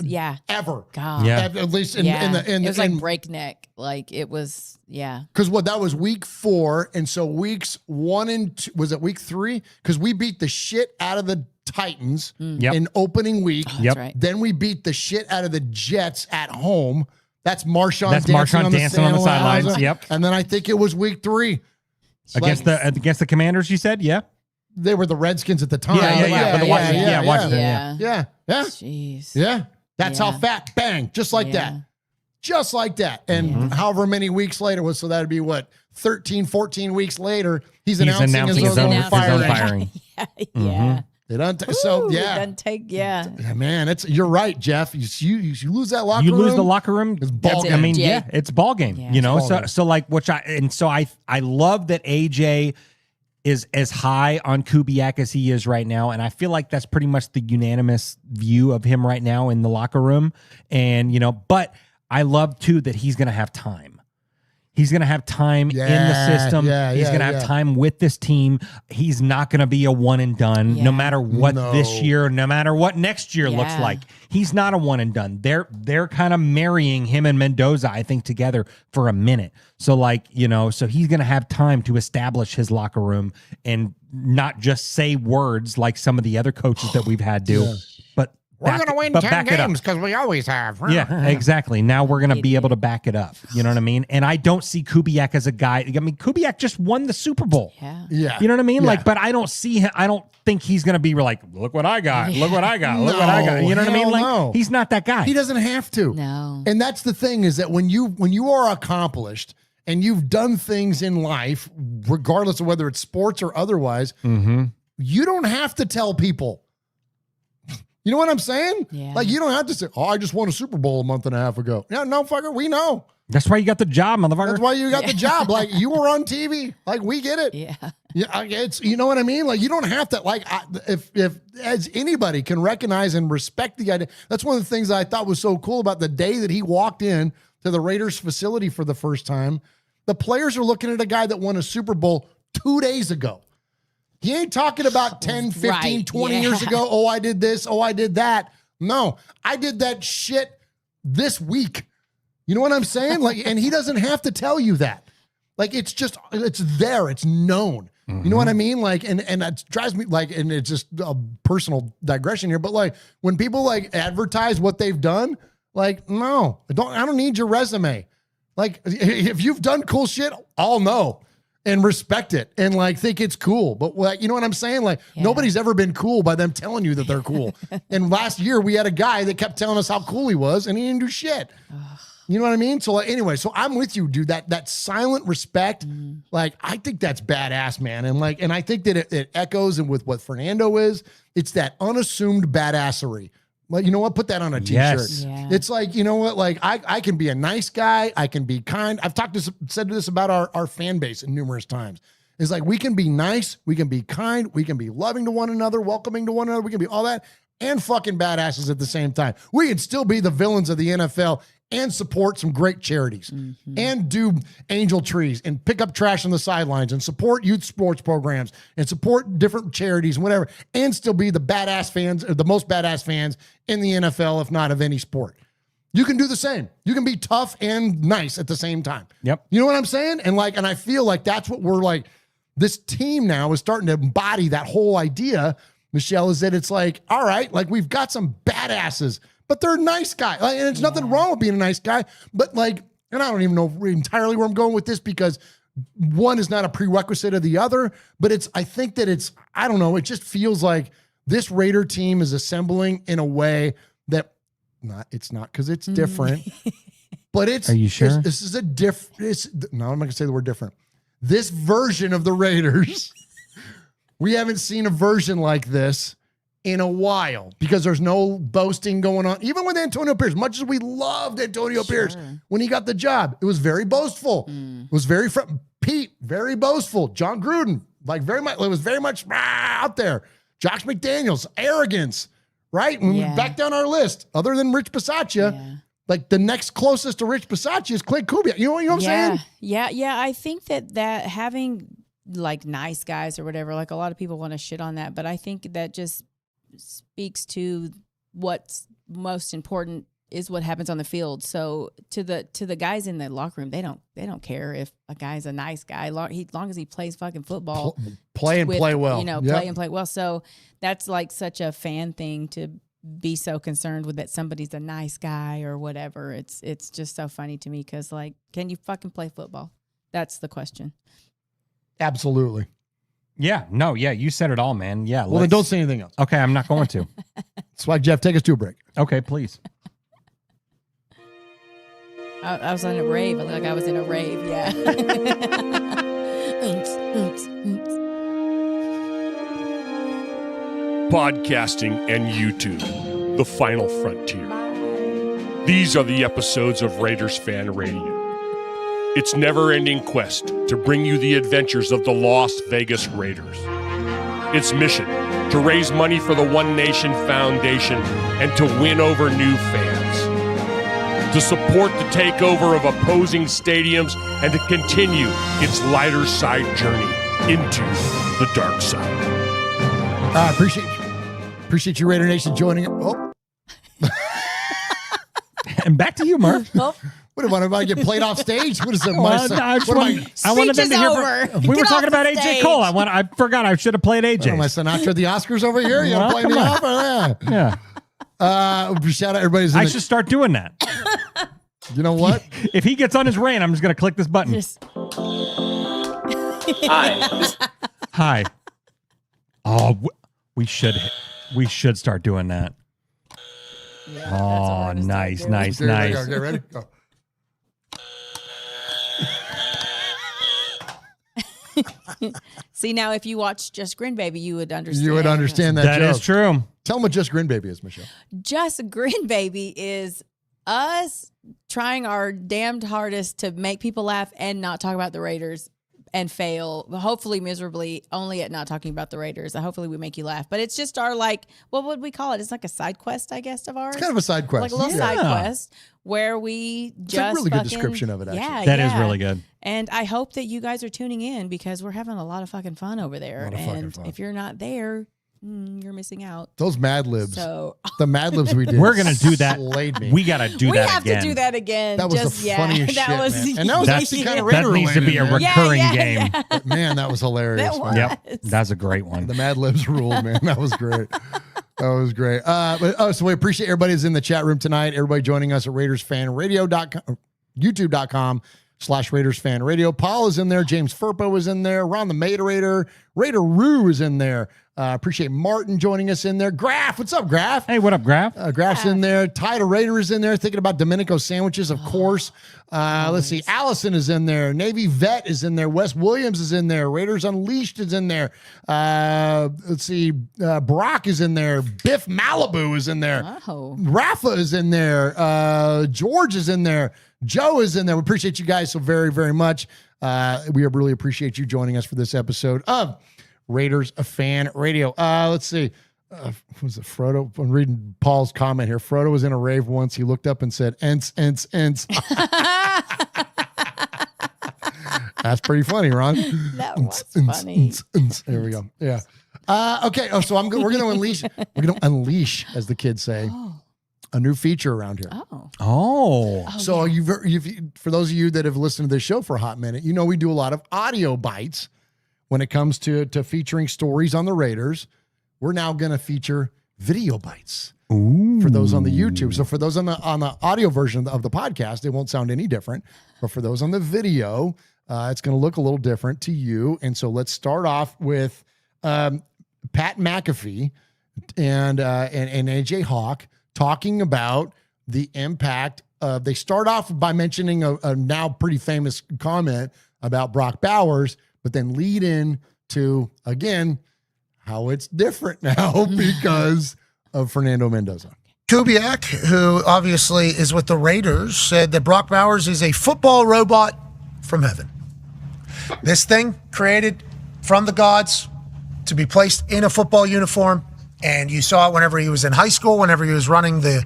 ever. God. Yeah. At least in it was like breakneck. Like, it was, Because that was week 4. And so weeks 1 and 2, was it week 3? Because we beat the shit out of the Titans in opening week. That's right. Then we beat the shit out of the Jets at home. That's Marshawn dancing on the sidelines. Yep. And then I think it was week 3. Against the Commanders, you said? Yeah. They were the Redskins at the time. Yeah. Jeez. Yeah. That's how fat, bang, just like that. Just like that. And however many weeks later so that'd be 13, 14 weeks later, he's announcing his own firing. Yeah. They don't. So yeah, it doesn't take. Yeah, man, you're right, Jeff. You lose that locker room. You lose the locker room. It's ball game. I mean, it's ball game. Yeah. You know, game. so like I love that AJ is as high on Kubiak as he is right now, and I feel like that's pretty much the unanimous view of him right now in the locker room. And but I love too that he's going to have time. He's going to have time in the system. He's going to have time with this team. He's not going to be a one and done, no matter what this year, no matter what next year looks like. He's not a one and done. They're kind of marrying him and Mendoza, I think, together for a minute. So so he's going to have time to establish his locker room and not just say words like some of the other coaches that we've had do, but we're going to win 10 games because we always have. Yeah, exactly. Now we're going to be able to back it up. You know what I mean? And I don't see Kubiak as a guy. I mean, Kubiak just won the Super Bowl. Yeah. You know what I mean? Yeah. But I don't see him. I don't think he's going to be like, look what I got. Look what I got. Look what I got. You know what I mean? Like, he's not that guy. He doesn't have to. No. And that's the thing is that when you are accomplished and you've done things in life, regardless of whether it's sports or otherwise, you don't have to tell people. You know what I'm saying? Yeah. Like, you don't have to say, I just won a Super Bowl a month and a half ago. Yeah, no, fucker, we know. That's why you got the job, motherfucker. That's why you got the job. Like, you were on TV. Like, we get it. Yeah. Yeah, it's, you know what I mean? Like, you don't have to, like, if as anybody can recognize and respect the idea. That's one of the things that I thought was so cool about the day that he walked in to the Raiders facility for the first time. The players are looking at a guy that won a Super Bowl 2 days ago. He ain't talking about 10, 15, 20 years ago. Oh, I did this. Oh, I did that. No, I did that shit this week. You know what I'm saying? Like, and he doesn't have to tell you that. Like, it's there. It's known. You know what I mean? Like, and it drives me like, and it's just a personal digression here, but like when people like advertise what they've done, like, no, I don't need your resume. Like, if you've done cool shit, I'll know. And respect it and like think it's cool. But like, you know what I'm saying? Like nobody's ever been cool by them telling you that they're cool. And last year we had a guy that kept telling us how cool he was and he didn't do shit. You know what I mean? So like, anyway, so I'm with you, dude. That silent respect, like I think that's badass, man. And like, and I think that it echoes and with what Fernando is, it's that unassuming badassery. Like, you know what? Put that on a t-shirt. Yes. Yeah. It's like, you know what? Like I can be a nice guy. I can be kind. I've said this about our fan base numerous times. It's like, we can be nice. We can be kind. We can be loving to one another, welcoming to one another. We can be all that and fucking badasses at the same time. We can still be the villains of the NFL and support some great charities and do angel trees and pick up trash on the sidelines and support youth sports programs and support different charities and whatever, and still be the badass fans, or the most badass fans in the NFL, if not of any sport. You can do the same. You can be tough and nice at the same time. Yep. You know what I'm saying? And like, and I feel like that's what we're like, this team now is starting to embody that whole idea, Michelle, is that it's like, all right, like we've got some badasses, but they're nice guys. Like, and it's nothing wrong with being a nice guy, but like, and I don't even know entirely where I'm going with this because one is not a prerequisite of the other, but I think that I don't know, it just feels like this Raider team is assembling in a way that it's not because it's different, but it's. Are you sure? This is a different, no, I'm not going to say the word different. This version of the Raiders, we haven't seen a version like this in a while because there's no boasting going on. Even with Antonio Pierce, much as we loved Antonio Pierce when he got the job, it was very boastful. It was very Pete, very boastful. John Gruden, like very much, it was very much out there. Josh McDaniels, arrogance, right? Back down our list, other than Rich Bisaccia, like the next closest to Rich Bisaccia is Clint Kubiak. You know what I'm saying? Yeah. I think that having like nice guys or whatever, like a lot of people want to shit on that, but I think that just speaks to what's most important is what happens on the field. So to the guys in the locker room, they don't care if a guy's a nice guy, long as he plays fucking football, play well, you know, play and play well. So that's like such a fan thing to be so concerned with, that somebody's a nice guy or whatever. It's just so funny to me because like, can you fucking play football? That's the question. Absolutely. Yeah, no, yeah, you said it all, man. Yeah. Well, then don't say anything else. Okay, I'm not going to. Swag Jeff, take us to a break. Okay, please. I was on a rave. I look like I was in a rave. Yeah. oops. podcasting, and YouTube, the final frontier. These are the episodes of Raiders Fan Radio. Its never-ending quest to bring you the adventures of the Las Vegas Raiders. Its mission to raise money for the One Nation Foundation and to win over new fans. To support the takeover of opposing stadiums and to continue its lighter side journey into the dark side. Appreciate you, Raider Nation, joining. Oh. And back to you, Murf. What am I get played off stage? What is it? I wanted them to hear. We were talking about AJ Cole. I forgot. I should have played AJ. Am I Sinatra the Oscars over here? You want to play me off? Yeah. Shout out everybody's. I should start doing that. You know what? If he gets on his reign, I'm just going to click this button. Hi. Oh, we should start doing that. Yeah, oh, nice. Okay, ready? Go. See, now if you watch Just Grin Baby, you would understand. You would understand that That joke. is true. Tell them what Just Grin Baby is, Michelle. Just Grin Baby is us trying our damned hardest to make people laugh and not talk about the Raiders and fail, hopefully miserably, only at not talking about the Raiders. Hopefully we make you laugh. But it's just our, what would we call it? It's like a side quest, I guess, of ours. It's kind of a side quest. Like a little side quest where we just a really good description of it, actually. Yeah, That is really good. And I hope that you guys are tuning in because we're having a lot of fucking fun over there. And if you're not there, you're missing out. Those Mad Libs. So the Mad Libs we did. We're going to do that. Me. We got to do that again. We have to do that again. That was the funniest shit, man. And that was actually kind of That needs to be a recurring game. But man, that was hilarious. That was. Yep. That's a great one. The Mad Libs ruled, man. That was great. That was great. So we appreciate everybody who's in the chat room tonight. Everybody joining us at RaidersFanRadio.com, YouTube.com/Raiders Fan Radio. Paul is in there. James Furpo is in there. Ron the Materator. Raider Roo is in there. Appreciate Martin joining us in there. Graf, what's up, Graf? Hey, what up, Graf? Graf's in there. Tide Raider is in there. Thinking about Domenico sandwiches, of course. Let's see. Allison is in there. Navy Vet is in there. Wes Williams is in there. Raiders Unleashed is in there. Let's see. Brock is in there. Biff Malibu is in there. Oh. Rafa is in there. George is in there. Joe is in there. We appreciate you guys so very, very much. We really appreciate you joining us for this episode of Raiders Fan Radio. Let's see. Was it Frodo? I'm reading Paul's comment here. Frodo was in a rave once. He looked up and said, "Ents." That's pretty funny, Ron. That was funny. There we go. Yeah. Okay. Oh, so we're going to unleash. We're going to unleash, as the kids say. A new feature around here. So you've for those of you that have listened to this show for a hot minute, you know we do a lot of audio bites when it comes to featuring stories on the Raiders. We're now going to feature video bites. Ooh. For those on the YouTube. So for those on the audio version of the podcast, it won't sound any different. But for those on the video, it's going to look a little different to you. And so let's start off with Pat McAfee and AJ Hawk talking about the impact of, they start off by mentioning a now pretty famous comment about Brock Bowers, but then lead in to, again, how it's different now because of Fernando Mendoza. Kubiak, who obviously is with the Raiders, said that Brock Bowers is a football robot from heaven. This thing created from the gods to be placed in a football uniform. And you saw it whenever he was in high school, whenever he was running the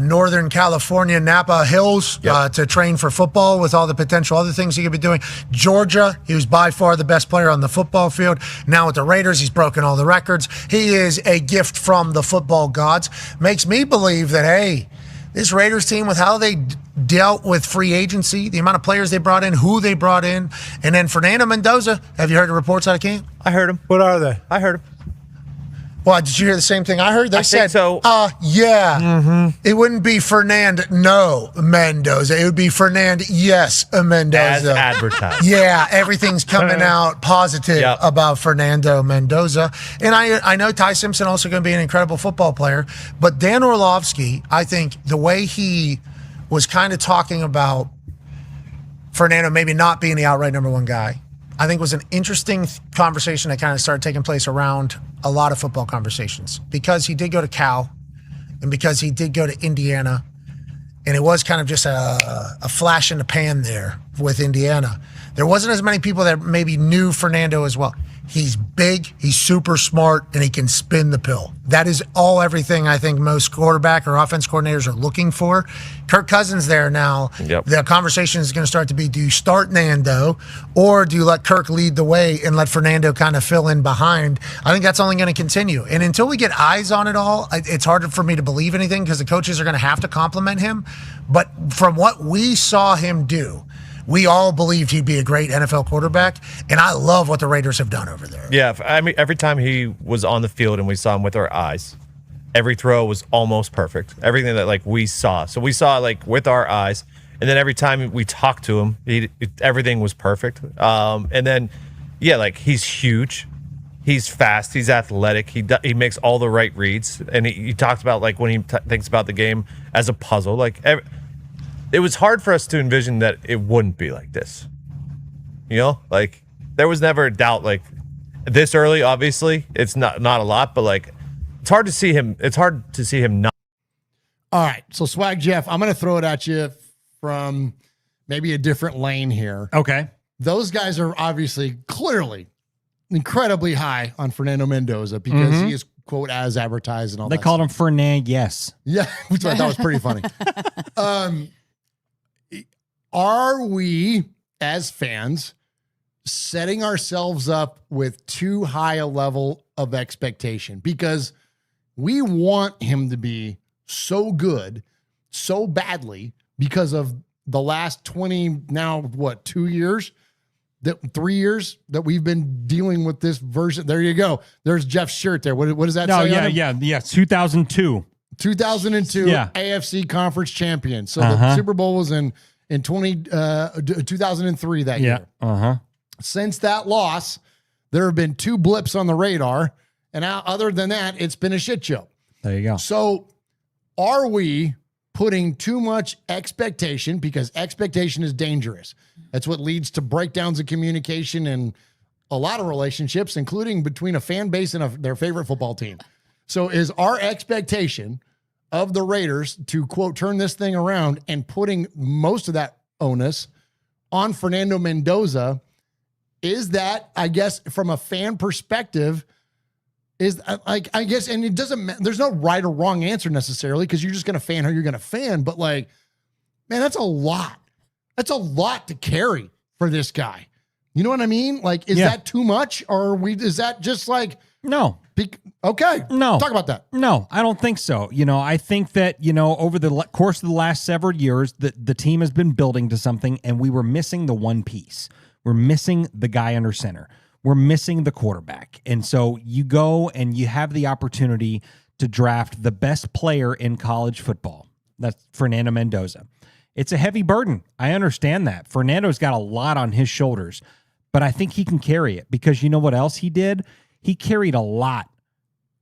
Northern California Napa Hills to train for football with all the potential other things he could be doing. Georgia, he was by far the best player on the football field. Now with the Raiders, he's broken all the records. He is a gift from the football gods. Makes me believe that, hey, this Raiders team, with how they dealt with free agency, the amount of players they brought in, who they brought in, and then Fernando Mendoza, have you heard the reports out of camp? I heard them. What are they? I heard them. Well, did you hear the same thing I heard? They said, so. Yeah. Mm-hmm. It wouldn't be Fernando Mendoza. It would be Mendoza. As advertised. Yeah, everything's coming out positive about Fernando Mendoza. And I know Ty Simpson also going to be an incredible football player. But Dan Orlovsky, I think the way he was kind of talking about Fernando maybe not being the outright number one guy, I think was an interesting conversation that kind of started taking place around a lot of football conversations because he did go to Cal and because he did go to Indiana. And it was kind of just a flash in the pan there with Indiana. There wasn't as many people that maybe knew Fernando as well. He's big, he's super smart, and he can spin the pill. That is everything I think most quarterback or offense coordinators are looking for. Kirk Cousins there now. Yep. The conversation is going to start to be, do you start Nando or do you let Kirk lead the way and let Fernando kind of fill in behind? I think that's only going to continue. And until we get eyes on it all, it's harder for me to believe anything because the coaches are going to have to compliment him. But from what we saw him do, we all believed he'd be a great NFL quarterback, and I love what the Raiders have done over there. Yeah, I mean, every time he was on the field and we saw him with our eyes, every throw was almost perfect. Everything that like we saw. So we saw like with our eyes, and then every time we talked to him, everything was perfect. And then, yeah, like he's huge. He's fast. He's athletic. He makes all the right reads. And he talked about like when he thinks about the game as a puzzle. Like it was hard for us to envision that it wouldn't be like this. You know, like there was never a doubt. Like this early, obviously, it's not a lot, but like it's hard to see him. It's hard to see him not. All right, so Swag Jeff, I'm going to throw it at you from maybe a different lane here. Okay, those guys are obviously clearly incredibly high on Fernando Mendoza because he is quote as advertised and all that. They called him Fernand. Yes, yeah, which I thought was pretty funny. Are we, as fans, setting ourselves up with too high a level of expectation? Because we want him to be so good, so badly, because of the last 20, now what, 2 years? 3 years that we've been dealing with this version. There you go. There's Jeff's shirt there. What does that say? Yeah. 2002. 2002 Yeah. AFC conference champion. So the Super Bowl was in 2003 that year. Since that loss, there have been 2 blips on the radar. And other than that, it's been a shit show. There you go. So are we putting too much expectation? Because expectation is dangerous. That's what leads to breakdowns of communication and a lot of relationships, including between a fan base and their favorite football team. So is our expectation of the Raiders to, quote, turn this thing around and putting most of that onus on Fernando Mendoza, is that, I guess, from a fan perspective, is like, I guess, and it doesn't, there's no right or wrong answer necessarily because you're just going to fan who you're going to fan. But like, man, that's a lot. That's a lot to carry for this guy. You know what I mean? Like, is that too much or is that just like, no. Okay. No. Talk about that. No, I don't think so. You know, I think that, you know, over the course of the last several years, the team has been building to something, and we were missing the one piece. We're missing the guy under center. We're missing the quarterback. And so you go and you have the opportunity to draft the best player in college football. That's Fernando Mendoza. It's a heavy burden. I understand that. Fernando's got a lot on his shoulders, but I think he can carry it because you know what else he did? He carried a lot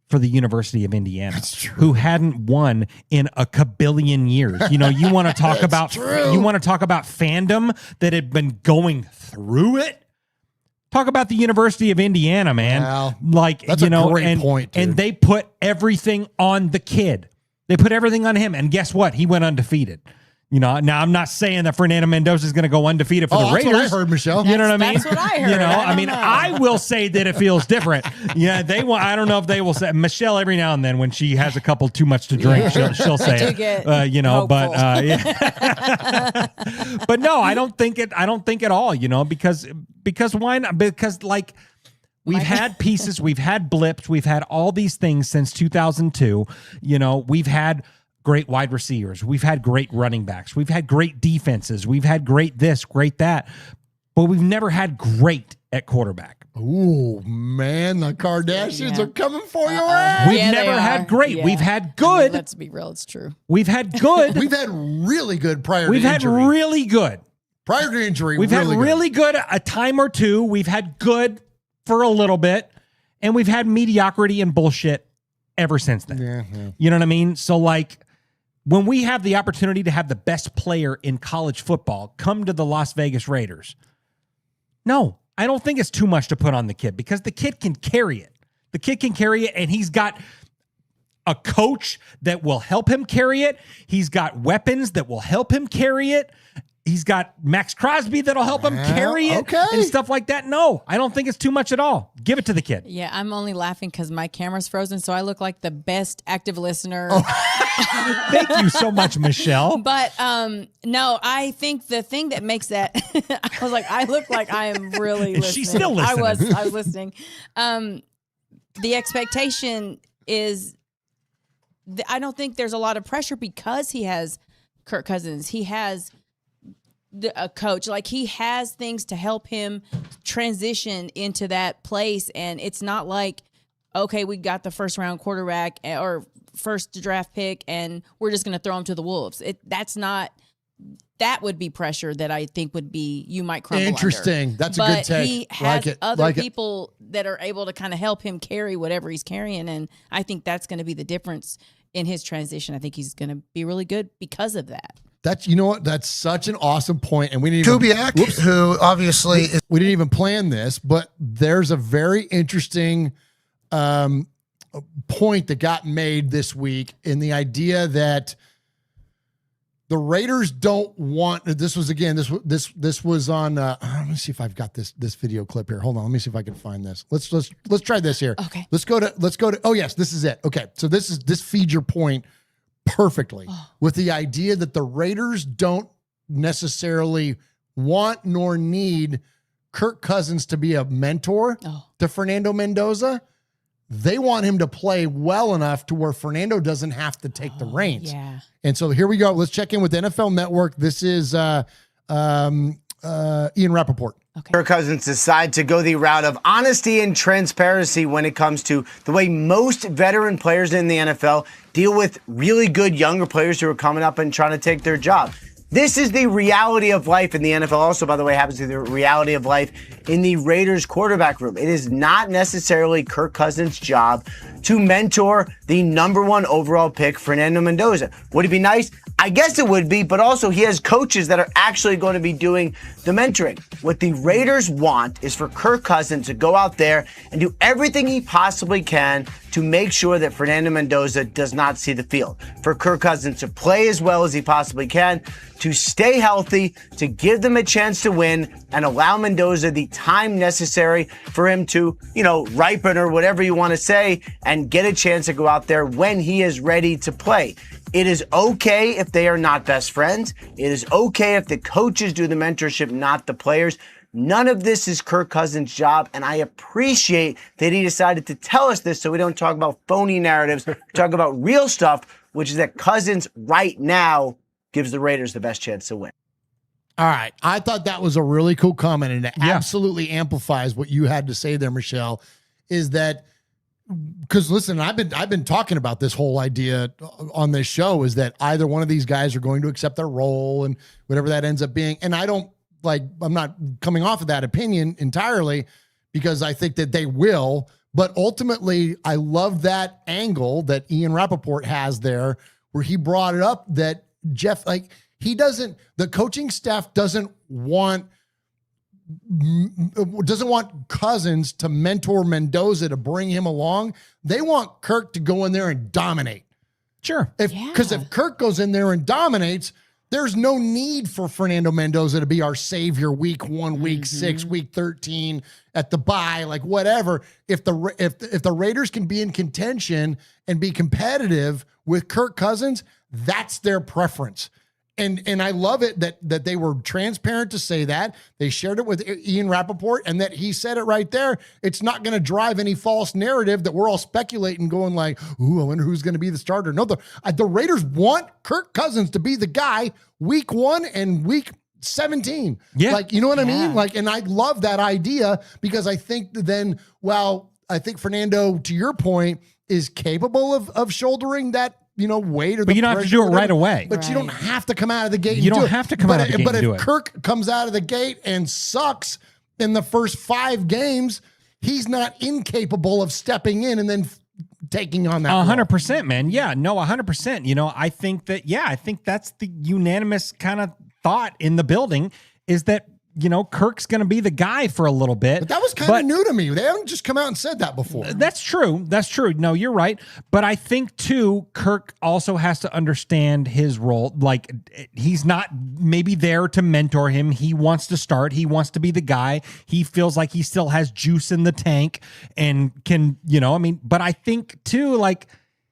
for the University of Indiana, who hadn't won in a kabillion years. You know, you want to talk about fandom that had been going through it. Talk about the University of Indiana, man. Well, like, that's a great point, dude. And they put everything on the kid. They put everything on him, and guess what? He went undefeated. You know, now I'm not saying that Fernando Mendoza is going to go undefeated for the Raiders. That's what I heard, Michelle. You know what I mean? That's what I heard. You know, I mean, I will say that it feels different. Yeah, they want. I don't know if they will say. Michelle, every now and then, when she has a couple too much to drink, she'll say it. You know, hopeful. but but no, I don't think it. I don't think at all. You know, because why not? Because like. We've had pieces, we've had blips, we've had all these things since 2002. You know, we've had great wide receivers, we've had great running backs, we've had great defenses, we've had great this, great that, but we've never had great at quarterback. Ooh, man, the Kardashians are coming for your ass. We've never had great. Yeah. We've had good. I mean, let's be real, it's true. We've had good. We've had really good prior We've to had injury. really good. Prior to injury, we've had really good a time or two. We've had good for a little bit, and we've had mediocrity and bullshit ever since then. Yeah. You know what I mean? So, like, when we have the opportunity to have the best player in college football come to the Las Vegas Raiders, no, I don't think it's too much to put on the kid because the kid can carry it. The kid can carry it, and he's got a coach that will help him carry it. He's got weapons that will help him carry it. He's got Maxx Crosby that'll help him carry it and stuff like that. No, I don't think it's too much at all. Give it to the kid. Yeah, I'm only laughing because my camera's frozen, so I look like the best active listener. Thank you so much, Michelle. But no, I think the thing that makes that I was like, I look like I am really listening. She's still listening. I was listening. The expectation is I don't think there's a lot of pressure because he has Kirk Cousins. He has a coach. Like, he has things to help him transition into that place. And it's not like, okay, we got the first round quarterback or first draft pick and we're just going to throw him to the wolves. That would be pressure that I think would be, you might crumble Interesting. under. That's but a good take. He has other like people that are able to kind of help him carry whatever he's carrying. And I think that's going to be the difference in his transition. I think he's going to be really good because of that. That's, you know what? That's such an awesome point. And we didn't even, Kubiak, who obviously we didn't even plan this, but there's a very interesting point that got made this week in the idea that the Raiders don't want, this was on, let me see if I've got this video clip here. Hold on. Let me see if I can find this. Let's try this here. Okay. Let's go to, oh yes, this is it. Okay. So this feeds your point perfectly with the idea that the Raiders don't necessarily want nor need Kirk Cousins to be a mentor to Fernando Mendoza. They want him to play well enough to where Fernando doesn't have to take the reins. Yeah. And so here we go. Let's check in with NFL Network. This is Ian Rappaport. Okay. Kirk Cousins decide to go the route of honesty and transparency when it comes to the way most veteran players in the NFL deal with really good younger players who are coming up and trying to take their job. This is the reality of life in the NFL. Also, by the way, happens to be the reality of life in the Raiders quarterback room. It is not necessarily Kirk Cousins' job to mentor the #1 overall pick, Fernando Mendoza. Would it be nice? I guess it would be, but also he has coaches that are actually going to be doing the mentoring. What the Raiders want is for Kirk Cousins to go out there and do everything he possibly can to make sure that Fernando Mendoza does not see the field. For Kirk Cousins to play as well as he possibly can, to stay healthy, to give them a chance to win, and allow Mendoza the time necessary for him to, ripen or whatever you want to say, and get a chance to go out there when he is ready to play. It is okay if they are not best friends. It is okay if the coaches do the mentorship, not the players. None of this is Kirk Cousins' job, and I appreciate that he decided to tell us this so we don't talk about phony narratives, talk about real stuff, which is that Cousins right now gives the Raiders the best chance to win. All right. I thought that was a really cool comment, and it absolutely amplifies what you had to say there, Michelle, is that, because listen, I've been talking about this whole idea on this show, is that either one of these guys are going to accept their role and whatever that ends up being. And I'm not coming off of that opinion entirely, because I think that they will. But ultimately, I love that angle that Ian Rappaport has there, where he brought it up that Jeff, the coaching staff doesn't want Cousins to mentor Mendoza to bring him along. They want Kirk to go in there and dominate. Sure. Because if Kirk goes in there and dominates, there's no need for Fernando Mendoza to be our savior week 1, week 6, week 13 at the bye, whatever. If the Raiders can be in contention and be competitive with Kirk Cousins, that's their preference. And I love it that they were transparent to say that. They shared it with Ian Rappaport, and that he said it right there. It's not going to drive any false narrative that we're all speculating, going like, ooh, I wonder who's going to be the starter. No, the Raiders want Kirk Cousins to be the guy week 1 and week 17. Yeah. You know what I mean? And I love that idea, because I think then, I think Fernando, to your point, is capable of shouldering that, weight. But you don't have to do it right away. But you don't have to come out of the gate. You don't have to come out of the gate. But if Kirk comes out of the gate and sucks in the first 5 games, he's not incapable of stepping in and then taking on that. 100%, man. Yeah, no, 100%. I think that's the unanimous kind of thought in the building, is that Kirk's going to be the guy for a little bit. But that was kind of new to me. They haven't just come out and said that before. That's true. No, you're right. But I think too, Kirk also has to understand his role. Like, he's not maybe there to mentor him. He wants to start. He wants to be the guy. He feels like he still has juice in the tank and can, but I think too, like,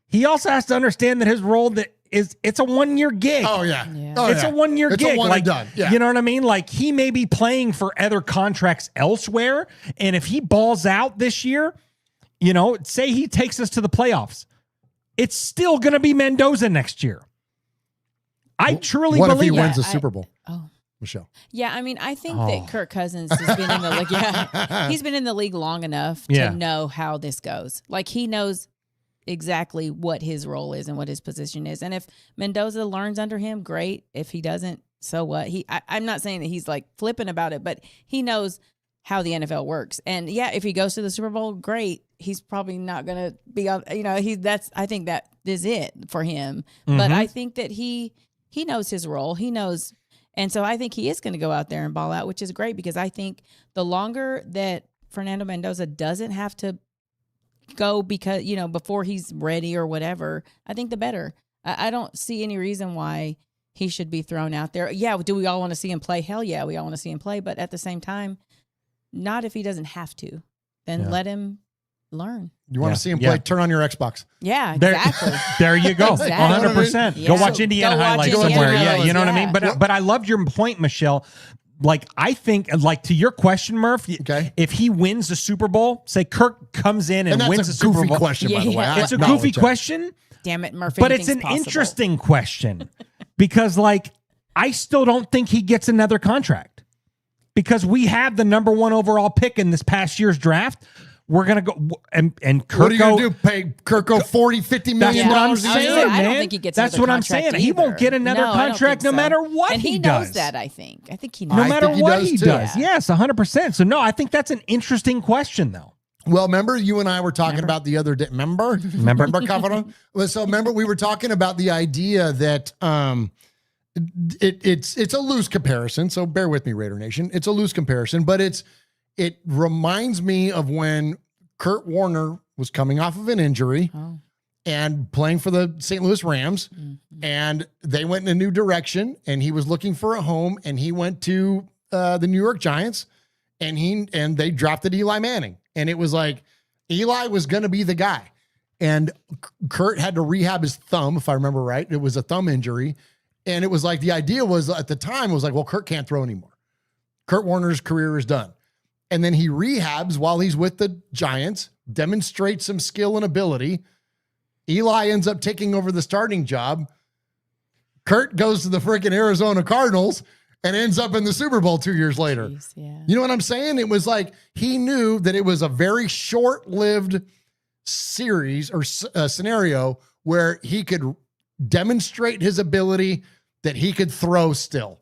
he also has to understand that his role it's a 1-year gig. Oh yeah. It's a 1-year gig. It's a one like, and done. Yeah. You know what I mean? Like, he may be playing for other contracts elsewhere, and if he balls out this year, say he takes us to the playoffs, it's still going to be Mendoza next year. I truly what believe if he that. wins the Super Bowl? Michelle. Yeah, I mean, I think that Kirk Cousins has been in the league. Yeah, he's been in the league long enough to know how this goes. Like, he knows exactly what his role is and what his position is. And if Mendoza learns under him, great. If he doesn't, so what? I'm not saying that he's like flippant about it, but he knows how the NFL works. And yeah, if he goes to the Super Bowl, great. He's probably not going to be on, I think that is it for him. Mm-hmm. But I think that he knows his role. He knows. And so I think he is going to go out there and ball out, which is great, because I think the longer that Fernando Mendoza doesn't have to go because, before he's ready or whatever, I think the better. I don't see any reason why he should be thrown out there. Yeah, do we all want to see him play? Hell yeah, we all want to see him play. But at the same time, not if he doesn't have to. Then let him learn. You want to see him play? Turn on your Xbox. Yeah, exactly. There you go. Exactly. 100%. Yeah. Go watch Indiana highlights somewhere. Yeah, you know what I mean? But I loved your point, Michelle. Like, I think, like, to your question, Murph, if he wins the Super Bowl, say Kirk comes in and wins the Super Bowl. That's a goofy question, by the way. It's a goofy question. Damn it, Murph. But it's an interesting question because, like, I still don't think he gets another contract because we had the number 1 overall pick in this past year's draft. We're going to go and Kirk. What are you going to do? Pay Kirko $40-50 million? That's what I'm saying, man. I don't think he gets That's what I'm saying. Either. He won't get another contract no matter what and he does. knows that, I think. I think he knows no matter what he does. Yeah. Yes, 100%. So, no, I think that's an interesting question, though. Well, remember, you and I were talking about the other day. Remember, Governor? So, remember, we were talking about the idea that it's a loose comparison. So, bear with me, Raider Nation. It's a loose comparison, but it reminds me of when Kurt Warner was coming off of an injury and playing for the St. Louis Rams, and they went in a new direction, and he was looking for a home, and he went to the New York Giants, and they drafted Eli Manning, and it was like Eli was going to be the guy, and Kurt had to rehab his thumb, if I remember right. It was a thumb injury, and it was like the idea was at the time was like, well, Kurt can't throw anymore. Kurt Warner's career is done. And then he rehabs while he's with the Giants, demonstrates some skill and ability. Eli ends up taking over the starting job. Kurt goes to the freaking Arizona Cardinals and ends up in the Super Bowl 2 years later. Jeez, yeah. You know what I'm saying? It was like he knew that it was a very short-lived series or scenario where he could demonstrate his ability that he could throw still.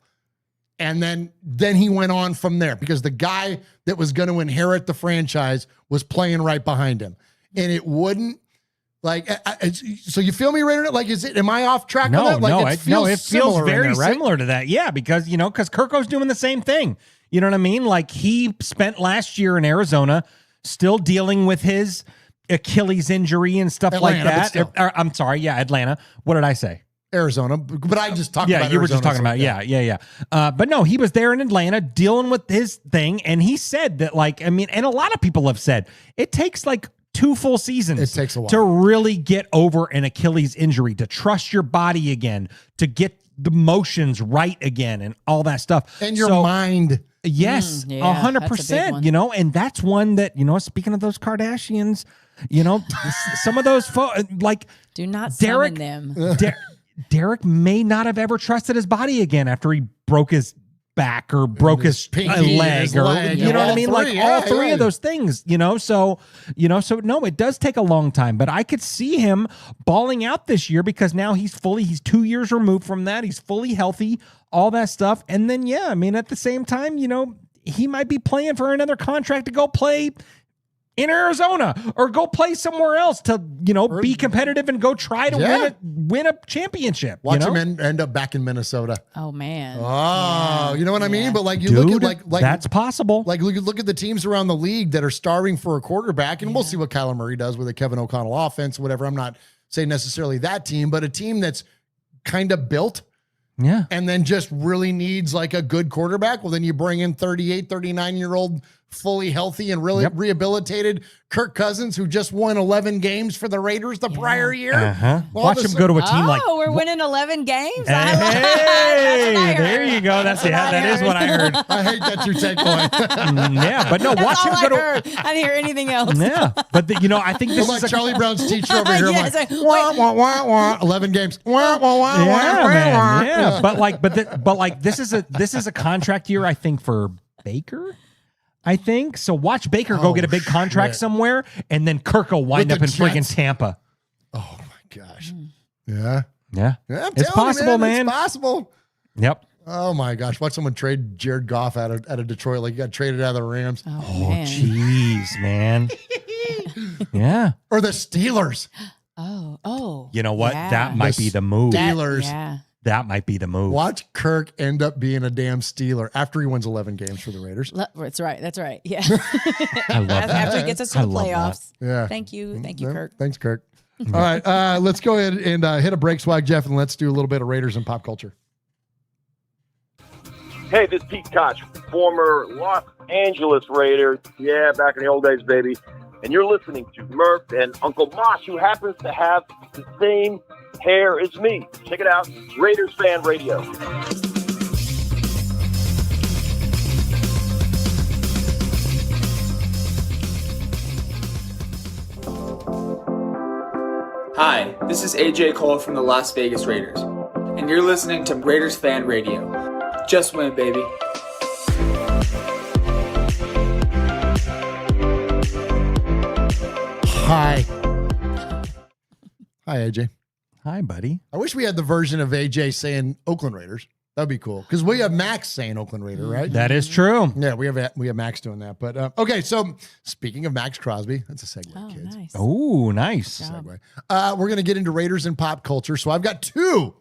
And then he went on from there because the guy that was going to inherit the franchise was playing right behind him. And it wouldn't, like, so you feel me, Raider? Like, am I off track on that? Like, it feels very similar to that. Yeah, because Kirko's doing the same thing. You know what I mean? Like, he spent last year in Arizona still dealing with his Achilles injury and stuff like that. I'm sorry. Yeah, Atlanta. What did I say? Arizona, but I just talked about you Arizona. were just talking about, yeah. But no, he was there in Atlanta dealing with his thing, and he said that, like, I mean, and a lot of people have said, it takes like 2 full seasons. It takes a while to really get over an Achilles injury, to trust your body again, to get the motions right again, and all that stuff. And your mind. Yes, 100%, and that's one that, speaking of those Kardashians, some of those, like, do not summon them. Derek may not have ever trusted his body again after he broke his back or broke his leg, you know what I mean? Like all three of those things, so no, it does take a long time, but I could see him balling out this year because now he's 2 years removed from that. He's fully healthy, all that stuff. And then, at the same time, he might be playing for another contract to go play in Arizona or go play somewhere else to, be competitive and go try to win a championship. Watch him end up back in Minnesota. Oh man. Oh, you know what I mean? But like you Dude, look at like that's possible. Like look at the teams around the league that are starving for a quarterback, and we'll see what Kyler Murray does with a Kevin O'Connell offense, whatever. I'm not saying necessarily that team, but a team that's kind of built. Yeah. And then just really needs like a good quarterback. Well, then you bring in 38, 39-year-old, fully healthy and really rehabilitated Kirk Cousins, who just won 11 games for the Raiders the prior year. Uh-huh. Watch him go to a team like. Oh, we're winning 11 games. Hey, there you go. That is what I heard. I hate that you take away. Yeah, but no, watch him go to. I didn't hear anything else. Yeah, but I think this like is Charlie Brown's teacher over here. Yes, like, wah, wah, wah, wah, 11 games. Wah, wah, wah, yeah, wah, man. wah. Yeah, but this is a contract year, I think, for Baker. I think so. Watch Baker go get a big contract somewhere, and then Kirk will wind up in friggin' Tampa. Oh my gosh! Yeah, It's possible, man. It's possible. Yep. Oh my gosh! Watch someone trade Jared Goff out of Detroit like he got traded out of the Rams. Oh jeez, man. Yeah. Or the Steelers. Oh. You know what? Yeah. That might be the move. Steelers. That might be the move. Watch Kirk end up being a damn Steeler after he wins 11 games for the Raiders. That's right. That's right. Yeah. I love that. After he gets us to the love that. playoffs. Yeah. Thank you, Kirk. Thanks, Kirk. All right, let's go ahead and hit a break, Swag Jeff, and let's do a little bit of Raiders and pop culture. Hey, this is Pete Koch, former Los Angeles Raider. Yeah, back in the old days, baby. And you're listening to Murf and Uncle Mosh, who happens to have the same hair as me. Check it out, Raiders Fan Radio. Hi, this is AJ Cole from the Las Vegas Raiders, and you're listening to Raiders Fan Radio. Just win, baby. Hi, AJ. Hi, buddy. I wish we had the version of AJ saying Oakland Raiders. That'd be cool because we have Maxx saying Oakland Raider, right? That is true. Yeah, we have Maxx doing that. But okay, so speaking of Maxx Crosby, that's a segue, kids. Nice. Oh, nice. Segue. We're gonna get into Raiders and pop culture. So I've got two.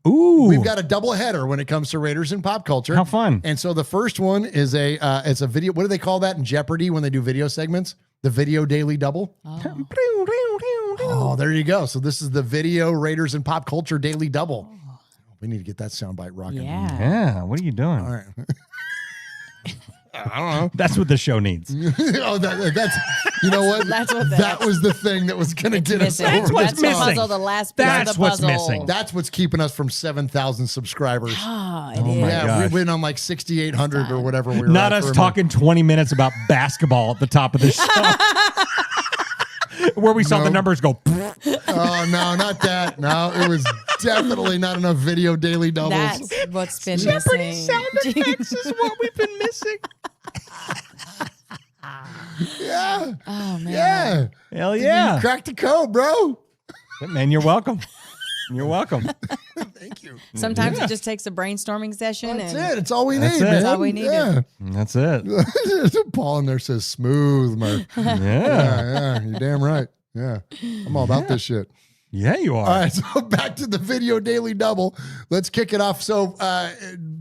Ooh, we've got a double header when it comes to Raiders and pop culture. How fun! And so the first one is it's a video. What do they call that in Jeopardy when they do video segments? The video daily double. Oh, there you go. So this is the video Raiders and pop culture daily double. We need to get that soundbite rocking. Yeah. What are you doing? All right. I don't know. That's what the show needs. Oh, that's you know what? That was the thing that was going to get us over. That's what's missing. Puzzle, the last piece That's of the what's puzzle. missing. That's what's keeping us from 7,000 subscribers. Oh, it Oh is. my Yeah, gosh. we went on like 6,800 or whatever we were. Not at us for a talking 20 minutes about basketball at the top of the show. Where we saw the numbers go. Oh, no, not that. No, it was definitely not enough video daily doubles. That's what's been Jeopardy missing. sound effects is what we've been missing. Yeah. Oh man. Yeah. Hell yeah. You cracked the code, bro. Man, you're welcome. You're welcome. Thank you. Sometimes it just takes a brainstorming session. That's and it. It's all we That's need, it. man. That's all we needed. Yeah. That's it. Paul in there says smooth, Murf. Yeah, you're damn right. Yeah. I'm all about this shit. Yeah, you are. All right, so back to the video daily double. Let's kick it off. So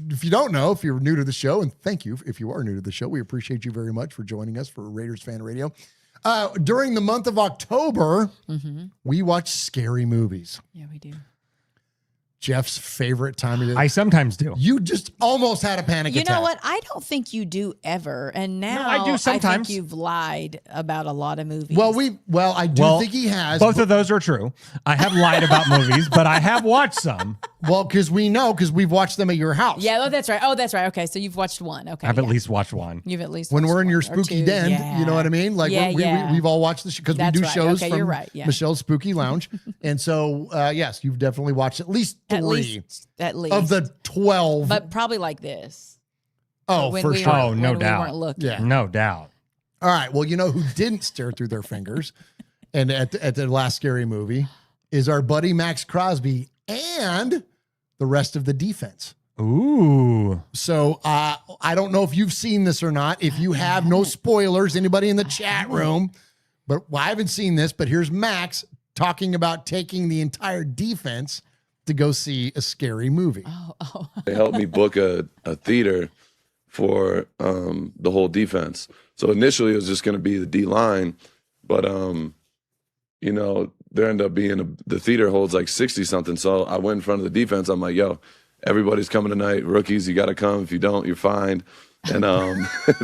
if you don't know, if you're new to the show, and thank you if you are new to the show, we appreciate you very much for joining us for Raiders Fan Radio. During the month of October, we watch scary movies. Yeah, we do. Jeff's favorite time of year. I sometimes do. You just almost had a panic You attack. know what? I don't think you do ever. And now I do sometimes. think you've lied about a lot of movies. Well, I do think he has. Both of those are true. I have lied about movies, but I have watched some. Well, because we've watched them at your house. Yeah, that's right. Oh, that's right. Okay, so you've watched one. Okay. I've at least watched one. You've at least When watched we're in your one or spooky two. den, Yeah. you know what I mean? Like we've all watched the show because we That's do right. shows Okay, from you're right. Yeah. Michelle's Spooky Lounge. And so, yes, you've definitely watched at least three At least. of the 12. But probably like this. Oh, When for we sure. weren't- Oh, no when we doubt. weren't looking. Yeah. No doubt. All right. Well, you know who didn't stare through their fingers and at the last scary movie is our buddy Maxx Crosby and the rest of the defense. Ooh. So I don't know if you've seen this or not. If you have, no spoilers. Anybody in the chat room? But I haven't seen this. But here's Maxx talking about taking the entire defense to go see a scary movie. They helped me book a theater for the whole defense. So initially it was just going to be the D line, but you know, there ended up being the theater holds like 60 something. So I went in front of the defense. I'm like, yo, everybody's coming tonight. Rookies, you got to come. If you don't, you're fined. And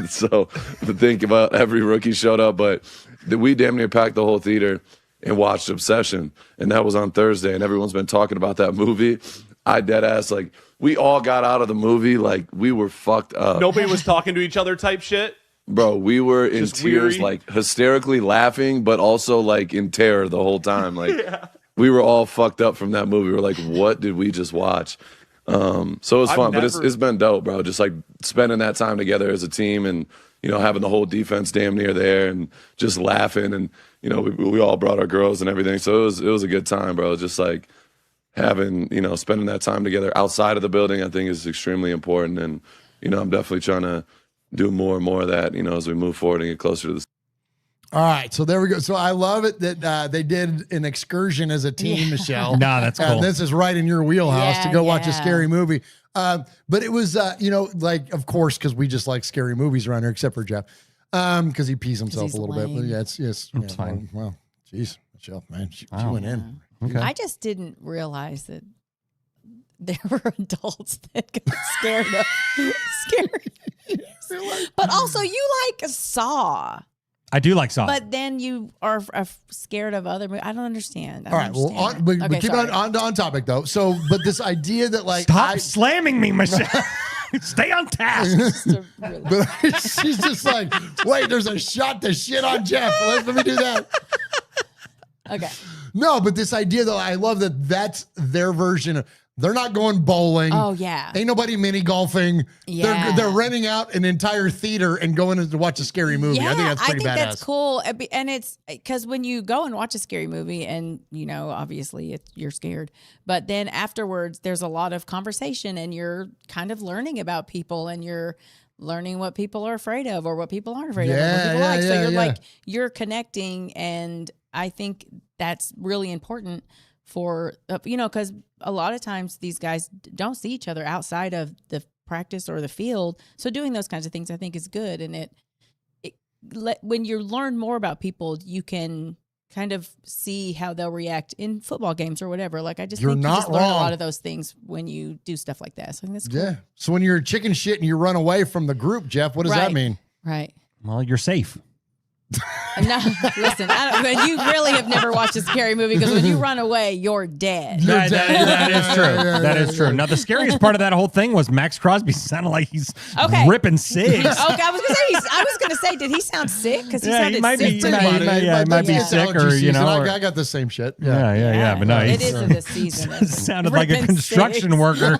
so to think about every rookie showed up, but we damn near packed the whole theater and watched Obsession. And that was on Thursday. And everyone's been talking about that movie. I dead ass, like, we all got out of the movie like we were fucked up. Nobody was talking to each other type shit? Bro, we were in Just tears, weary. like hysterically laughing, but also like in terror the whole time. Like we were all fucked up from that movie. We were like, what did we just watch? So it was fun, but it's been dope, bro. Just like spending that time together as a team and, you know, having the whole defense damn near there and just laughing. And, you know, we all brought our girls and everything. So it was a good time, bro. Just like having, you know, spending that time together outside of the building, I think is extremely important. And, you know, I'm definitely trying to do more and more of that, you know, as we move forward and get closer to the. All right, so there we go. So I love it that they did an excursion as a team, Michelle. No, that's cool. And this is right in your wheelhouse to go watch a yeah. scary movie. But it was, you know, like, of course, because we just like scary movies around here, except for Jeff, because he pees himself a little bit. But yeah, it's fine. Well, geez, Michelle, man, she went in. Okay. I just didn't realize that there were adults that got scared of scary. But also, you like Saw. I do like Saw. But then you are scared of other movies. I don't understand. All right, well, but keep on topic though. So, but this idea that like Stop slamming me, Michelle. Stay on task. But she's just like, wait, there's a shot to shit on Jeff. Let me do that. Okay. No, but this idea though, I love that that's their version of. They're not going bowling. Oh, yeah. Ain't nobody mini golfing. Yeah. They're renting out an entire theater and going in to watch a scary movie. Yeah, I think that's pretty badass. that's cool. And it's because when you go and watch a scary movie and, you know, obviously you're scared, but then afterwards there's a lot of conversation and you're kind of learning about people and you're learning what people are afraid of or what people aren't afraid of and what people like. So you're like, you're connecting. And I think that's really important for, you know, because a lot of times these guys don't see each other outside of the practice or the field. So doing those kinds of things, I think, is good. And when you learn more about people, you can kind of see how they'll react in football games or whatever. Like, I just think you just learn a lot of those things when you do stuff like that. So I think that's cool. Yeah. So when you're chicken shit and you run away from the group, Jeff, what does that mean? Right. Well, you're safe. No, listen, you really have never watched a scary movie because when you run away, you're dead. That is true. That is true. Now, the scariest part of that whole thing was Maxx Crosby sounded like he's ripping cigs. Okay, I was gonna say, did he sound sick? Because he sounded sick. He might be sick, or you know, I got the same shit. Yeah. But no, it is in this season. Sounded like a construction worker.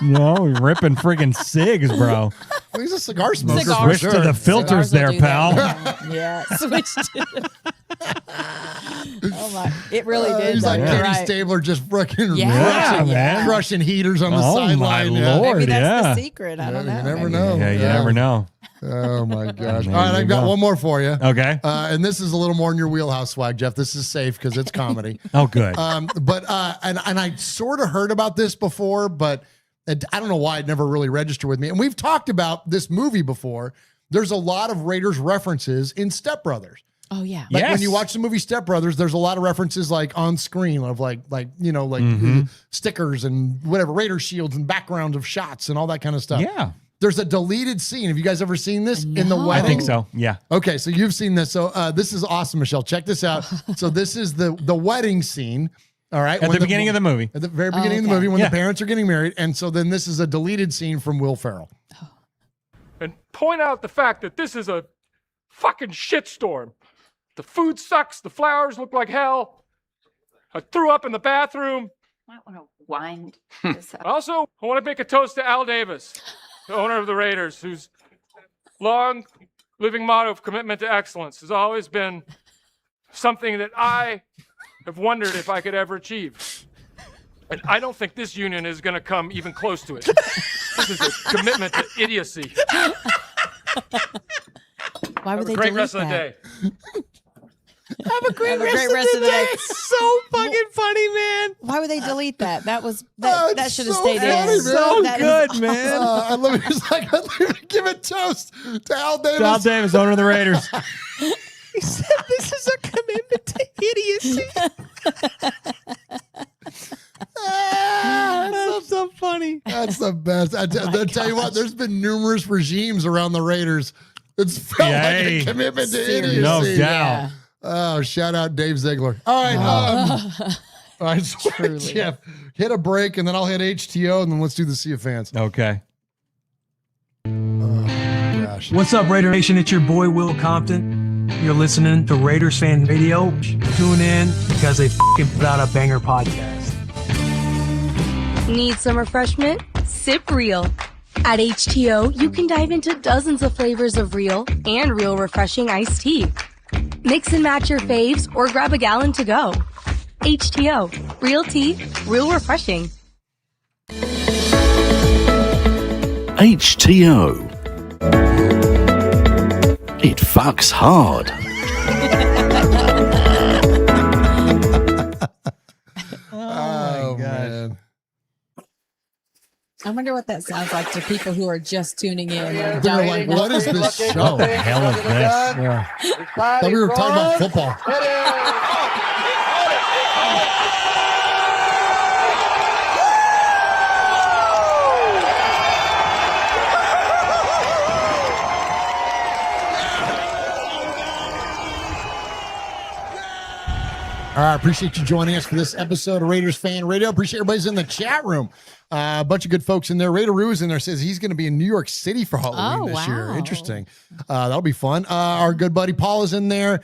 You know, ripping friggin' cigs, bro. Well, he's a cigar smoker. Switch to the filters there, pal. Yeah, switch to. Oh my! It really did. He's like Katie Stabler, just fucking crushing heaters on the My sideline. Lord, maybe that's the secret. I don't know. You never know. Yeah, you never know. Oh my gosh! All right, I've got one more for you. Okay. And this is a little more in your wheelhouse, Swag Jeff. This is safe because it's comedy. Oh, good. But I sort of heard about this before, but I don't know why it never really registered with me. And we've talked about this movie before. There's a lot of Raiders references in Step Brothers. Oh yeah. Like when you watch the movie Step Brothers, there's a lot of references like on screen of like you know, like stickers and whatever, Raider shields and backgrounds of shots and all that kind of stuff. Yeah. There's a deleted scene. Have you guys ever seen this in the wedding? I think so. Yeah. Okay, so you've seen this. So this is awesome, Michelle. Check this out. So this is the wedding scene. All right. At the beginning of the movie. At the very beginning of the movie when the parents are getting married. And so then this is a deleted scene from Will Ferrell. And point out the fact that this is a fucking shitstorm. The food sucks. The flowers look like hell. I threw up in the bathroom. Might want to wind this up. Also, I want to make a toast to Al Davis, the owner of the Raiders, whose long living motto of commitment to excellence has always been something that I have wondered if I could ever achieve. And I don't think this union is going to come even close to it. This is a commitment to idiocy. Why would they great delete rest of the that? day. Have a great rest of the day. So fucking funny, man. Why would they delete that? That should have stayed funny, in. So That good, is man. I love it. It's like, I'd love to give a toast to Al Davis. Al Davis, owner of the Raiders. He said this is a commitment to idiocy. That's so funny. That's the best. I'll tell you what, there's been numerous regimes around the Raiders. It's felt like a commitment to idiocy. No doubt. Yeah. Oh, shout out Dave Ziegler. All right. All right, so Jeff, hit a break, and then I'll hit HTO, and then let's do the Sea of Fans. Okay. Gosh. What's up, Raider Nation? It's your boy, Will Compton. You're listening to Raiders Fan Radio. Tune in because they put out a banger podcast. Need some refreshment? Sip Real. At HTO, you can dive into dozens of flavors of real and real refreshing iced tea. Mix and match your faves or grab a gallon to go. HTO, real tea, real refreshing. HTO. It fucks hard. Oh, man. I wonder what that sounds like to people who are just tuning in. They're like, what is this show? What the hell is this? Yeah. Thought we were talking about football. All right, appreciate you joining us for this episode of Raiders Fan Radio. Appreciate everybody's in the chat room. A bunch of good folks in there. Raider is in there, says he's going to be in New York City for Halloween this year. Interesting. That'll be fun. Our good buddy Paul is in there.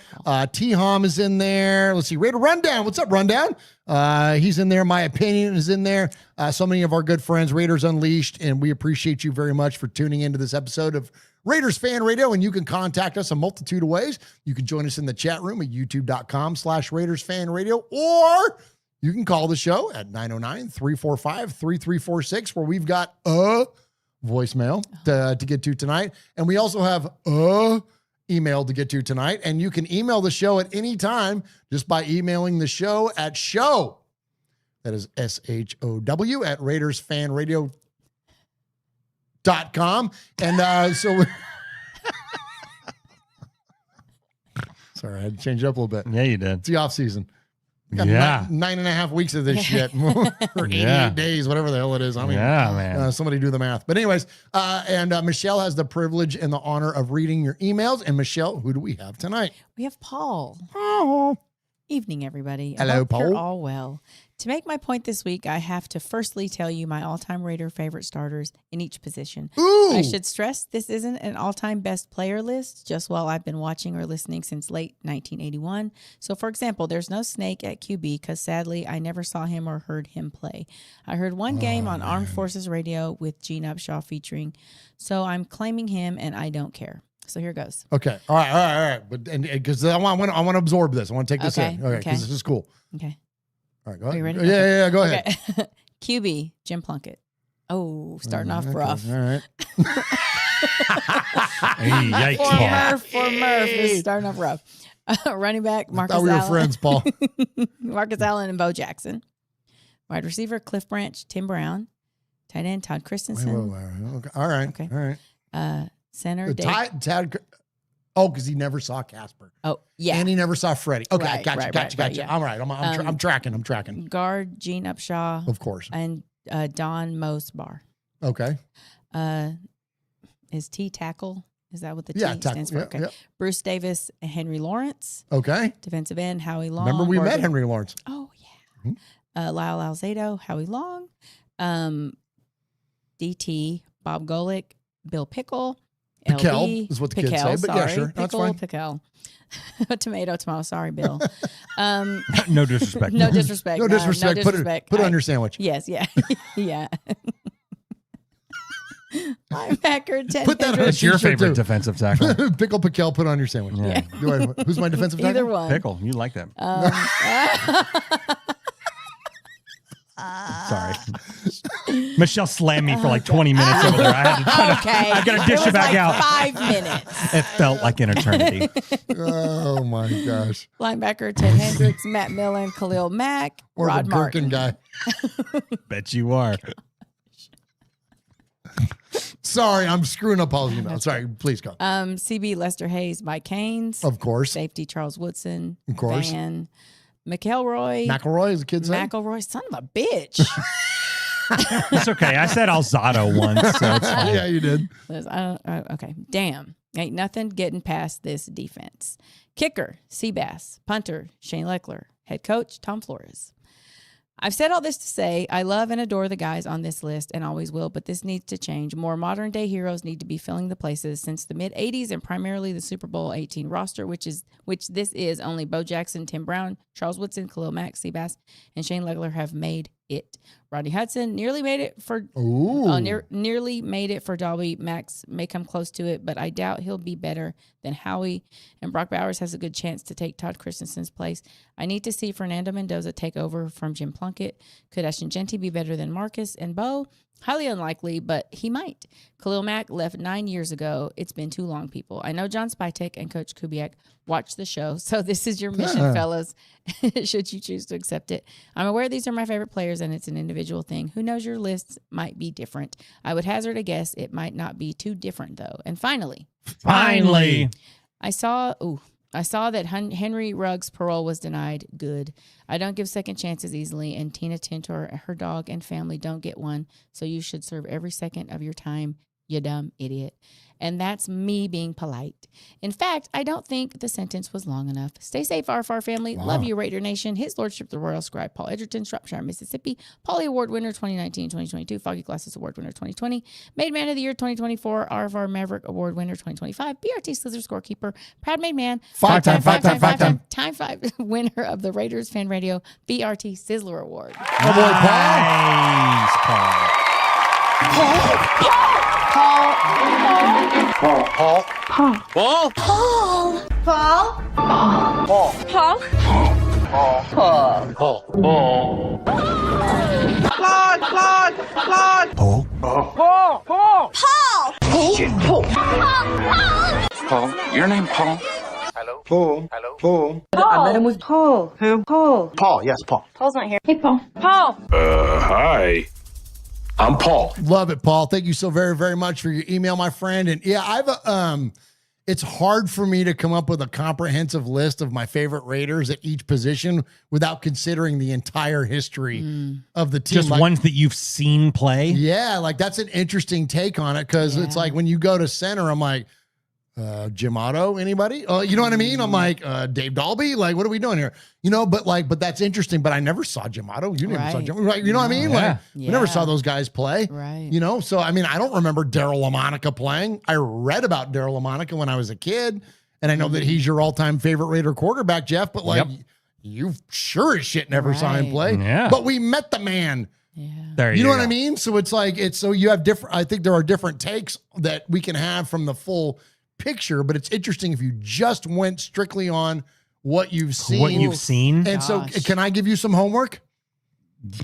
T-Hom is in there. Let's see. Raider Rundown. What's up, Rundown? He's in there. My Opinion is in there. So many of our good friends, Raiders Unleashed, and we appreciate you very much for tuning into this episode of Raiders Fan Radio, and you can contact us a multitude of ways. You can join us in the chat room at youtube.com/Raiders Fan Radio, or you can call the show at 909-345-3346, where we've got a voicemail to get to tonight. And we also have a email to get to tonight. And you can email the show at any time just by emailing the show at show. That is SHOW at RaidersFanRadio.com. And so sorry, I had to change it up a little bit. Yeah, you did. It's the off season. We got Yeah. 9.5 weeks of this shit, or 88 days, whatever the hell it is. I mean, Yeah, man. Somebody do the math. But anyways, and Michelle has the privilege and the honor of reading your emails. And Michelle, who do we have tonight? We have Paul. Oh. Evening, everybody. Hello, I hope you're Paul. all well. To make my point this week, I have to firstly tell you my all-time Raider favorite starters in each position. Ooh. I should stress this isn't an all-time best player list, just while I've been watching or listening since late 1981. So, for example, there's no Snake at QB because sadly I never saw him or heard him play. I heard one game on Armed Forces Radio with Gene Upshaw featuring, so I'm claiming him and I don't care. So here goes. Okay. All right. But because I want to absorb this. I want to take this in. Okay. Because this is cool. Okay. All right. Go ahead. Are you ready? Yeah. Go ahead. Okay. QB, Jim Plunkett. Oh, starting off rough. All right. Hey, yikes, For Murf, this is starting off rough. Running back, Marcus we were Allen. friends, Paul. Marcus Allen and Bo Jackson. Wide receiver, Cliff Branch, Tim Brown. Tight end, Todd Christensen. Wait. Okay. All right. Okay. All right. Center, Dave. Tad. Oh, because he never saw Casper. Oh, yeah. And he never saw Freddie. Okay, Right, gotcha. right, yeah. All right. I'm tracking. Guard, Gene Upshaw. Of course. And Don Mosbar. Okay. Is T tackle? Is that what the T Yeah, stands for? yeah, Okay. yeah. Bruce Davis and Henry Lawrence. Okay. Defensive end, Howie Long. Remember we met Morgan- Henry Lawrence. Oh, yeah. Lyle Alzado, Howie Long. DT, Bob Golick, Bill Pickle. Pickell LB, is what the kids Pickell, say, but yeah, sorry. sure. That's fine. Pickell. Tomato. Sorry, Bill. No disrespect. No disrespect. No disrespect. Put it on your sandwich. Yes, yeah. Yeah. Linebacker, Ted Put that on That's your t-shirt, favorite too. defensive tackle. Pickle Pickell, put it on your sandwich. Yeah. Who's my defensive tackle? Either one. Pickle. You like that. Michelle slammed me for like 20 minutes over there. I had to I got to dish it back out. 5 minutes. It felt like an eternity. Oh my gosh. Linebacker Ted Hendricks, Matt Millen, Khalil Mack, Or Rod the Martin. Gherkin guy. Bet you are. Sorry, I'm screwing up all you know. Sorry, please go. CB Lester Hayes, Mike Haynes. Of course. Safety Charles Woodson. Of course. Van McElroy. McElroy, as the kids say. McElroy, son of a bitch. It's okay. I said Alzado once, so it's fine. Yeah, you did. Okay. Damn. Ain't nothing getting past this defense. Kicker, Seabass. Punter, Shane Leckler. Head coach, Tom Flores. I've said all this to say I love and adore the guys on this list and always will, but this needs to change. More modern-day heroes need to be filling the places. Since the mid-'80s and primarily the Super Bowl 18 roster, which this is only Bo Jackson, Tim Brown, Charles Woodson, Khalil Mack, Seabass, and Shane Leckler have made it. Rodney Hudson nearly made it for nearly made it for Dalby. Maxx may come close to it, but I doubt he'll be better than Howie. And Brock Bowers has a good chance to take Todd Christensen's place. I need to see Fernando Mendoza take over from Jim Plunkett. Could Ashton Genty be better than Marcus and Bo? Highly unlikely, but he might. Khalil Mack left 9 years ago. It's been too long, people. I know John Spytek and Coach Kubiak watch the show, so this is your mission, fellas, should you choose to accept it. I'm aware these are my favorite players, and it's an individual thing. Who knows, your lists might be different. I would hazard a guess it might not be too different, though. And finally, I saw that Henry Ruggs' parole was denied. Good. I don't give second chances easily, and Tina Tintor, her dog, and family don't get one, so you should serve every second of your time, you dumb idiot. And that's me being polite. In fact, I don't think the sentence was long enough. Stay safe, RFR family. Wow. Love you, Raider Nation. His Lordship, the Royal Scribe, Paul Edgerton, Shropshire, Mississippi. Pauly Award winner 2019-2022. Foggy Glasses Award winner 2020. Made Man of the Year 2024. RFR Maverick Award winner 2025. BRT Slither Scorekeeper. Proud Made Man. Five-time winner of the Raiders Fan Radio BRT Sizzler Award. Oh boy, Paul. Nice, Paul. Paul, your name Paul? Paul. I met him with Paul. Who? Paul. Paul, yes, Paul. Paul's not here. Hey, Paul. Paul. Hi. I'm Paul. Love it, Paul. Thank you so very, very much for your email, my friend. And yeah, it's hard for me to come up with a comprehensive list of my favorite Raiders at each position without considering the entire history of the team. Just ones that you've seen play? Yeah, like that's an interesting take on it because it's like when you go to center, I'm like, Jim Otto, anybody? You know what I mean? I'm like, Dave Dalby? Like, what are we doing here? You know, but that's interesting. But I never saw Jim Otto. You never saw Jim, right? You know what I mean? Like, we never saw those guys play. Right. You know, so I mean, I don't remember Daryl LaMonica playing. I read about Daryl LaMonica when I was a kid, and I know that he's your all-time favorite Raider quarterback, Jeff. But like, you sure as shit never saw him play. Yeah. But we met the man. There You know what I mean? So it's like so you have different. I think there are different takes that we can have from the full picture, but it's interesting if you just went strictly on what you've seen. And so can I give you some homework?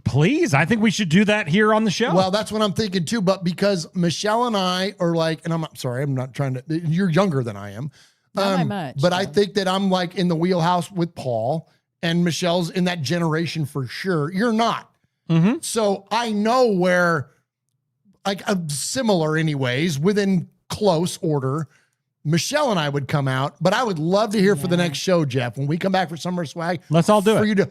Please. I think we should do that here on the show. Well, that's what I'm thinking too, but because Michelle and I are like, and I'm sorry, I'm not trying to, you're younger than I am. Not by much. But I think that I'm like in the wheelhouse with Paul, and Michelle's in that generation for sure. You're not. So I know where, like, similar anyways, within close order, Michelle and I would come out, but I would love to hear for the next show, Jeff, when we come back for Summer Swag. Let's all do for it. You to,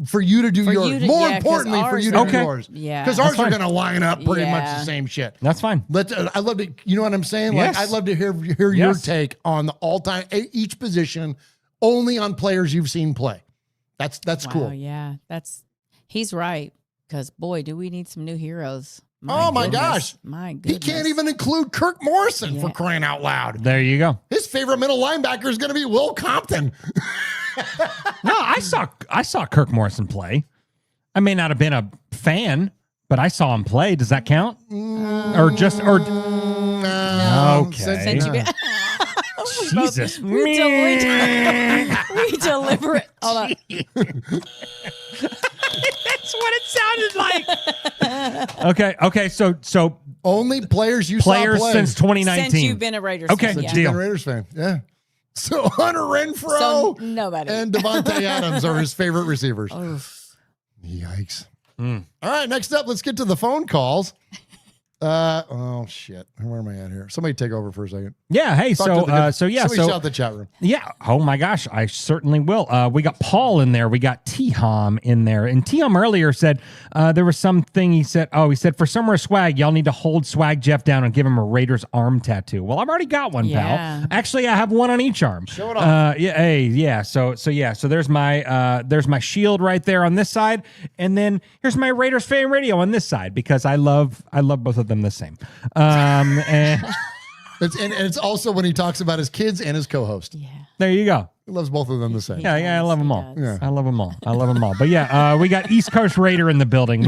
for you to do yours. More importantly, for you to do yours. Yeah. Because ours are going to line up pretty much the same shit. That's fine. I love to, you know what I'm saying? Yes. Like, I'd love to hear your take on the all-time, each position, only on players you've seen play. That's cool. Yeah. He's right. Because, boy, do we need some new heroes. My gosh. My goodness. He can't even include Kirk Morrison for crying out loud. There you go. His favorite middle linebacker is going to be Will Compton. No, I saw Kirk Morrison play. I may not have been a fan, but I saw him play. Does that count? Okay. Jesus. We deliberate. Hold on. That's what it sounded like. Okay. So only players you players saw play. since 2019. Since you've been a Raiders Okay, fan. Since Yeah. you've been a Raiders fan. Yeah. So Hunter Renfrow So nobody. and Devontae Adams are his favorite receivers. Oof. Yikes. Mm. All right, next up, let's get to the phone calls. Oh shit. Where am I at here? Somebody take over for a second. Yeah. Hey. Somebody So shout the chat room. Yeah. Oh my gosh, I certainly will. We got Paul in there. We got T-Hom in there. And T-Hom earlier said there was something he said. Oh, he said for Summer of Swag, y'all need to hold Swag Jeff down and give him a Raiders arm tattoo. Well, I've already got one, pal. Actually, I have one on each arm. Show it off. Yeah. Hey. Yeah. So there's my shield right there on this side, and then here's my Raiders fan radio on this side because I love both of them the same. And it's also when he talks about his kids and his co-host. Yeah. there you go. He loves both of them the same. Yeah, I love them all. Yeah. I love them all. But yeah, we got East Coast Raider in the building.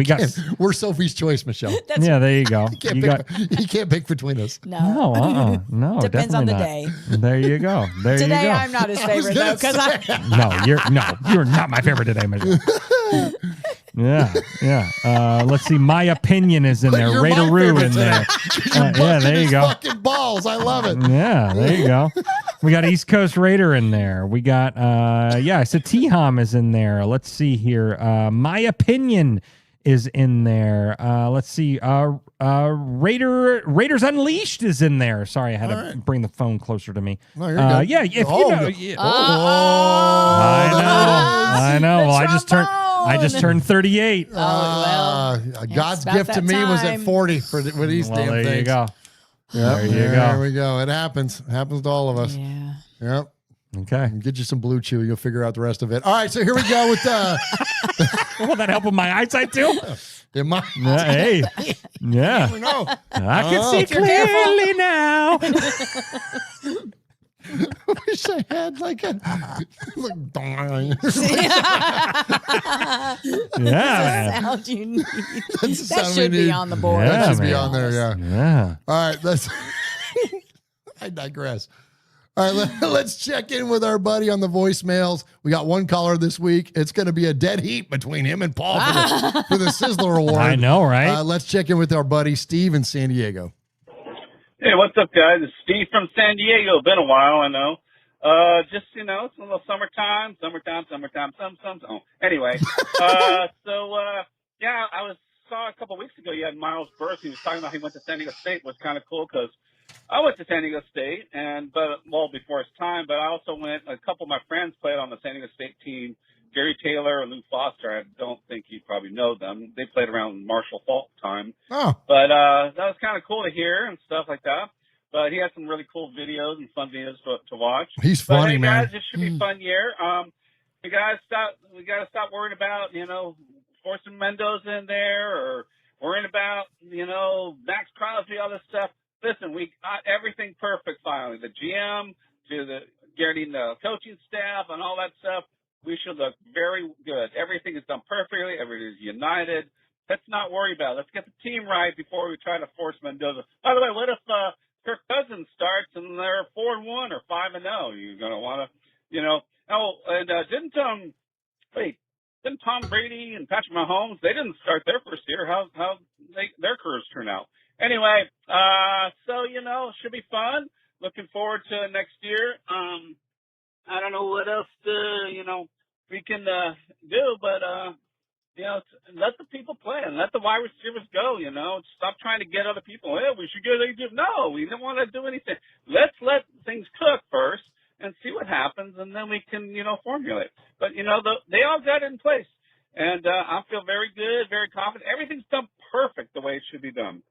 We're Sophie's choice, Michelle. There you go. You can't pick between us. No. No, Depends on the definitely day. not. There you go. Today I'm not his favorite though because you're not my favorite today, Michelle. Yeah. Let's see. My opinion is in there. You're my Raider-oo favorite in there. You're there you his go. fucking balls. I love it. Yeah, there you go. We got East Coast Raider in there. We got I said T-Hom is in there. Let's see here. My opinion is in there. Let's see. Raiders Unleashed is in there. Sorry, I had to bring the phone closer to me. No, you're good. Yeah, if I know. Well, I just turned 38. God's about gift to that me was at time. 40 for with these damn there things. you go. Yep, There you there go. we go. It happens. It happens to all of us. Yeah. Yep. Okay. Get you some Blue Chew. You'll figure out the rest of it. All right. So here we go with Will that help with my eyesight too? it might. Hey. Yeah. You never know. I can see If you're careful. clearly now. I wish I had like a Yeah. Sound you need. That's the That sound we should be need. on the board. Yeah, That should be man. on there. Yeah. Yeah. All right. I digress. All right. Let's check in with our buddy on the voicemails. We got one caller this week. It's going to be a dead heat between him and Paul for the Sizzler Award. I know, right? Let's check in with our buddy Steve in San Diego. Hey, what's up, guys? It's Steve from San Diego. Been a while, I know. Just, it's a little summertime. Anyway, I saw a couple weeks ago you had Miles Burst. He was talking about he went to San Diego State. Was kind of cool because I went to San Diego State, before his time, but I also a couple of my friends played on the San Diego State team. Gary Taylor and Lou Foster, I don't think you probably know them. They played around Marshall Faulk time. Oh. But that was kind of cool to hear and stuff like that. But he had some really cool videos and fun videos to watch. He's But funny, hey, man. guys, this should be a fun year. We got to stop worrying about, forcing Mendoza in there or worrying about, Max Crosby, all this stuff. Listen, we got everything perfect finally. The GM to getting the coaching staff and all that stuff. We should look very good. Everything is done perfectly. Everything is united. Let's not worry about it. Let's get the team right before we try to force Mendoza. By the way, what if Kirk Cousins starts and they're 4-1 or 5-0? You're going to want to, didn't Tom Brady and Patrick Mahomes, they didn't start their first year. How their careers turn out? Anyway, it should be fun. Looking forward to next year. I don't know what else we can do, but let the people play and let the wide receivers go. Stop trying to get other people. Hey, we should get Egypt. No, we don't want to do anything. Let's let things cook first and see what happens, and then we can formulate. But they all got it in place, and I feel very good, very confident. Everything's done perfect the way it should be done.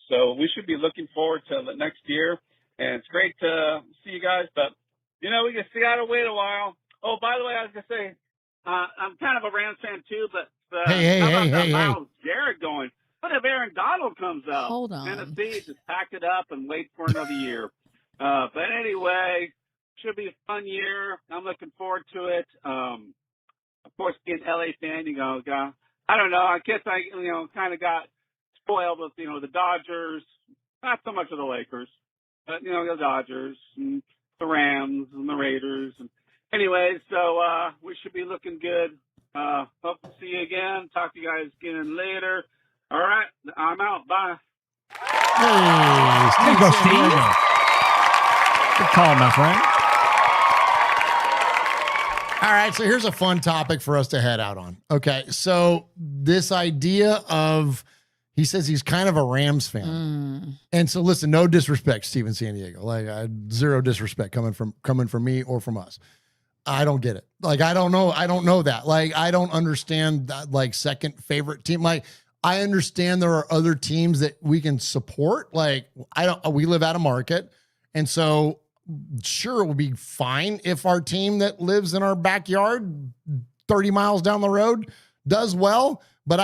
So we should be looking forward to the next year, and it's great to see you guys. But we got to wait a while. Oh, by the way, I was going to say, I'm kind of a Rams fan too, but Miles Garrett going? What if Aaron Donald comes out? Hold on. Tennessee, just pack it up and wait for another year. But anyway, should be a fun year. I'm looking forward to it. Of course, being an LA fan, I don't know. I guess I, kind of got spoiled with, the Dodgers. Not so much of the Lakers, but, the Dodgers and the Rams and the Raiders. And anyway, so we should be looking good. Hope to see you again. Talk to you guys again later. All right, I'm out. Bye. Hey, There you go, Steve. Good call, my friend. All right, so here's a fun topic for us to head out on. Okay, so this idea of, he says he's kind of a Rams fan. And so listen, no disrespect, Steven San Diego. Like, zero disrespect coming from me or from us. I don't get it. Like, I don't know that. Like, I don't understand that, like, second favorite team. Like, I understand there are other teams that we can support. Like, we live out of market. And so sure, it would be fine if our team that lives in our backyard 30 miles down the road does well, but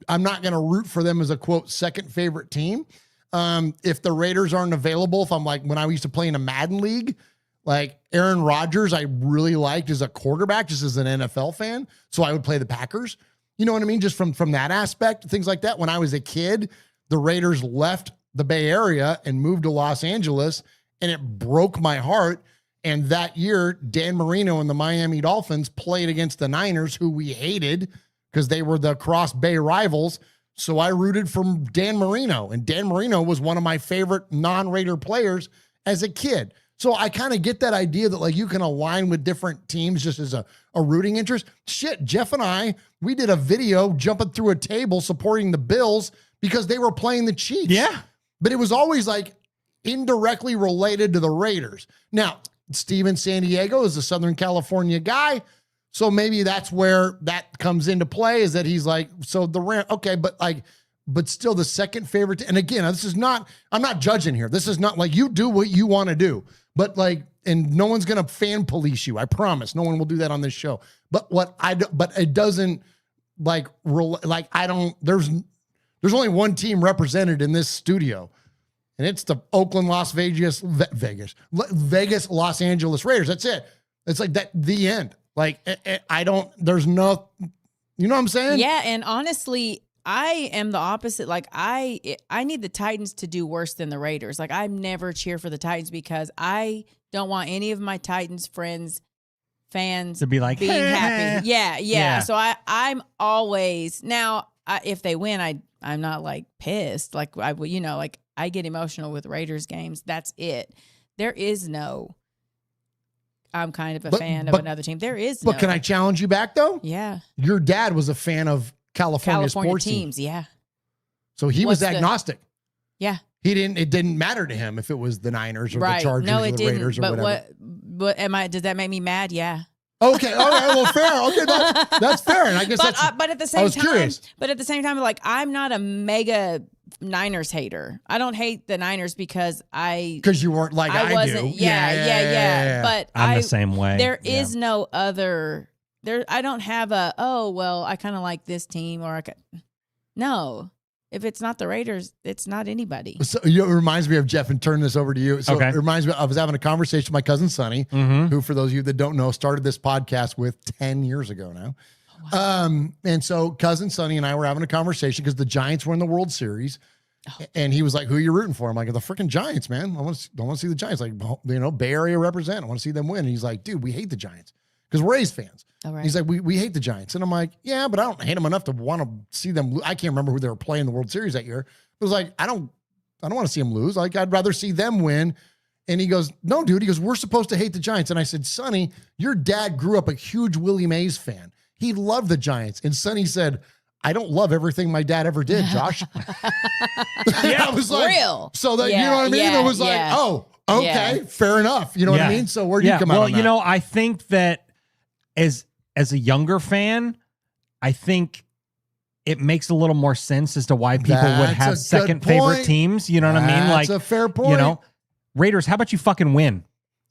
I'm not going to root for them as a, quote, second favorite team. If the Raiders aren't available, if I'm like, when I used to play in a Madden league, like Aaron Rodgers, I really liked as a quarterback, just as an NFL fan. So I would play the Packers. You know what I mean? Just from that aspect, things like that. When I was a kid, the Raiders left the Bay Area and moved to Los Angeles, and it broke my heart. And that year, Dan Marino and the Miami Dolphins played against the Niners, who we hated because they were the Cross Bay rivals. So I rooted for Dan Marino, and Dan Marino was one of my favorite non-Raider players as a kid. So I kind of get that idea that, like, you can align with different teams just as a rooting interest. Shit, Jeff and I, we did a video jumping through a table supporting the Bills because they were playing the Chiefs. Yeah. But it was always like indirectly related to the Raiders. Now, Steven San Diego is a Southern California guy, so maybe that's where that comes into play, is that he's like, so the Rams, okay, but still the second favorite. And again, I'm not judging here. This is not like, you do what you want to do, but like, and no one's going to fan police you. I promise. No one will do that on this show. But it doesn't there's only one team represented in this studio, and it's the Oakland, Vegas, Los Angeles Raiders. That's it. It's like that, the end. Like, there's no, you know what I'm saying? Yeah. And honestly, I am the opposite. Like, I need the Titans to do worse than the Raiders. Like, I never cheer for the Titans because I don't want any of my Titans fans to be like, being happy. Yeah. So I'm always, now if they win, I'm not like pissed. Like, I get emotional with Raiders games. That's it. There is no, I'm kind of a fan of another team. There is no. But can I challenge you back, though? Yeah. Your dad was a fan of California sports teams. Yeah. So he was agnostic. Yeah. It didn't matter to him if it was the Niners or the Chargers or the Raiders or whatever. Does that make me mad? Yeah. Okay. Well, fair. Okay. That's fair. And I guess but at the same time, like, I'm not a mega Niners hater. I don't hate the Niners because you weren't like I do. Yeah. But I'm the same way. There is no other. I don't have I kind of like this team no. If it's not the Raiders, it's not anybody. So it reminds me of Jeff, and turn this over to you. So It reminds me, I was having a conversation with my cousin Sonny, who, for those of you that don't know, started this podcast with 10 years ago now. Oh, wow. And so cousin Sonny and I were having a conversation because the Giants were in the World Series. Oh. And he was like, who are you rooting for? I'm like, the freaking Giants, man. I want to see the Giants. Like, Bay Area represent. I want to see them win. And he's like, dude, we hate the Giants because we're A's fans. Oh, right. He's like, we hate the Giants. And I'm like, yeah, but I don't hate them enough to want to see them. I can't remember who they were playing in the World Series that year. It was like, I don't want to see them lose. Like, I'd rather see them win. And he goes, no, dude. He goes, we're supposed to hate the Giants. And I said, Sonny, your dad grew up a huge Willie Mays fan. He loved the Giants. And Sonny said, I don't love everything my dad ever did, Josh. Yeah, I was like, real. So that, you know what I mean? It was like, oh, okay, fair enough. You know what I mean? So where do you come out on that? Well, I think that as a younger fan, I think it makes a little more sense as to why people would have second favorite teams. You know what I mean? Like, that's a fair point. Raiders, how about you fucking win?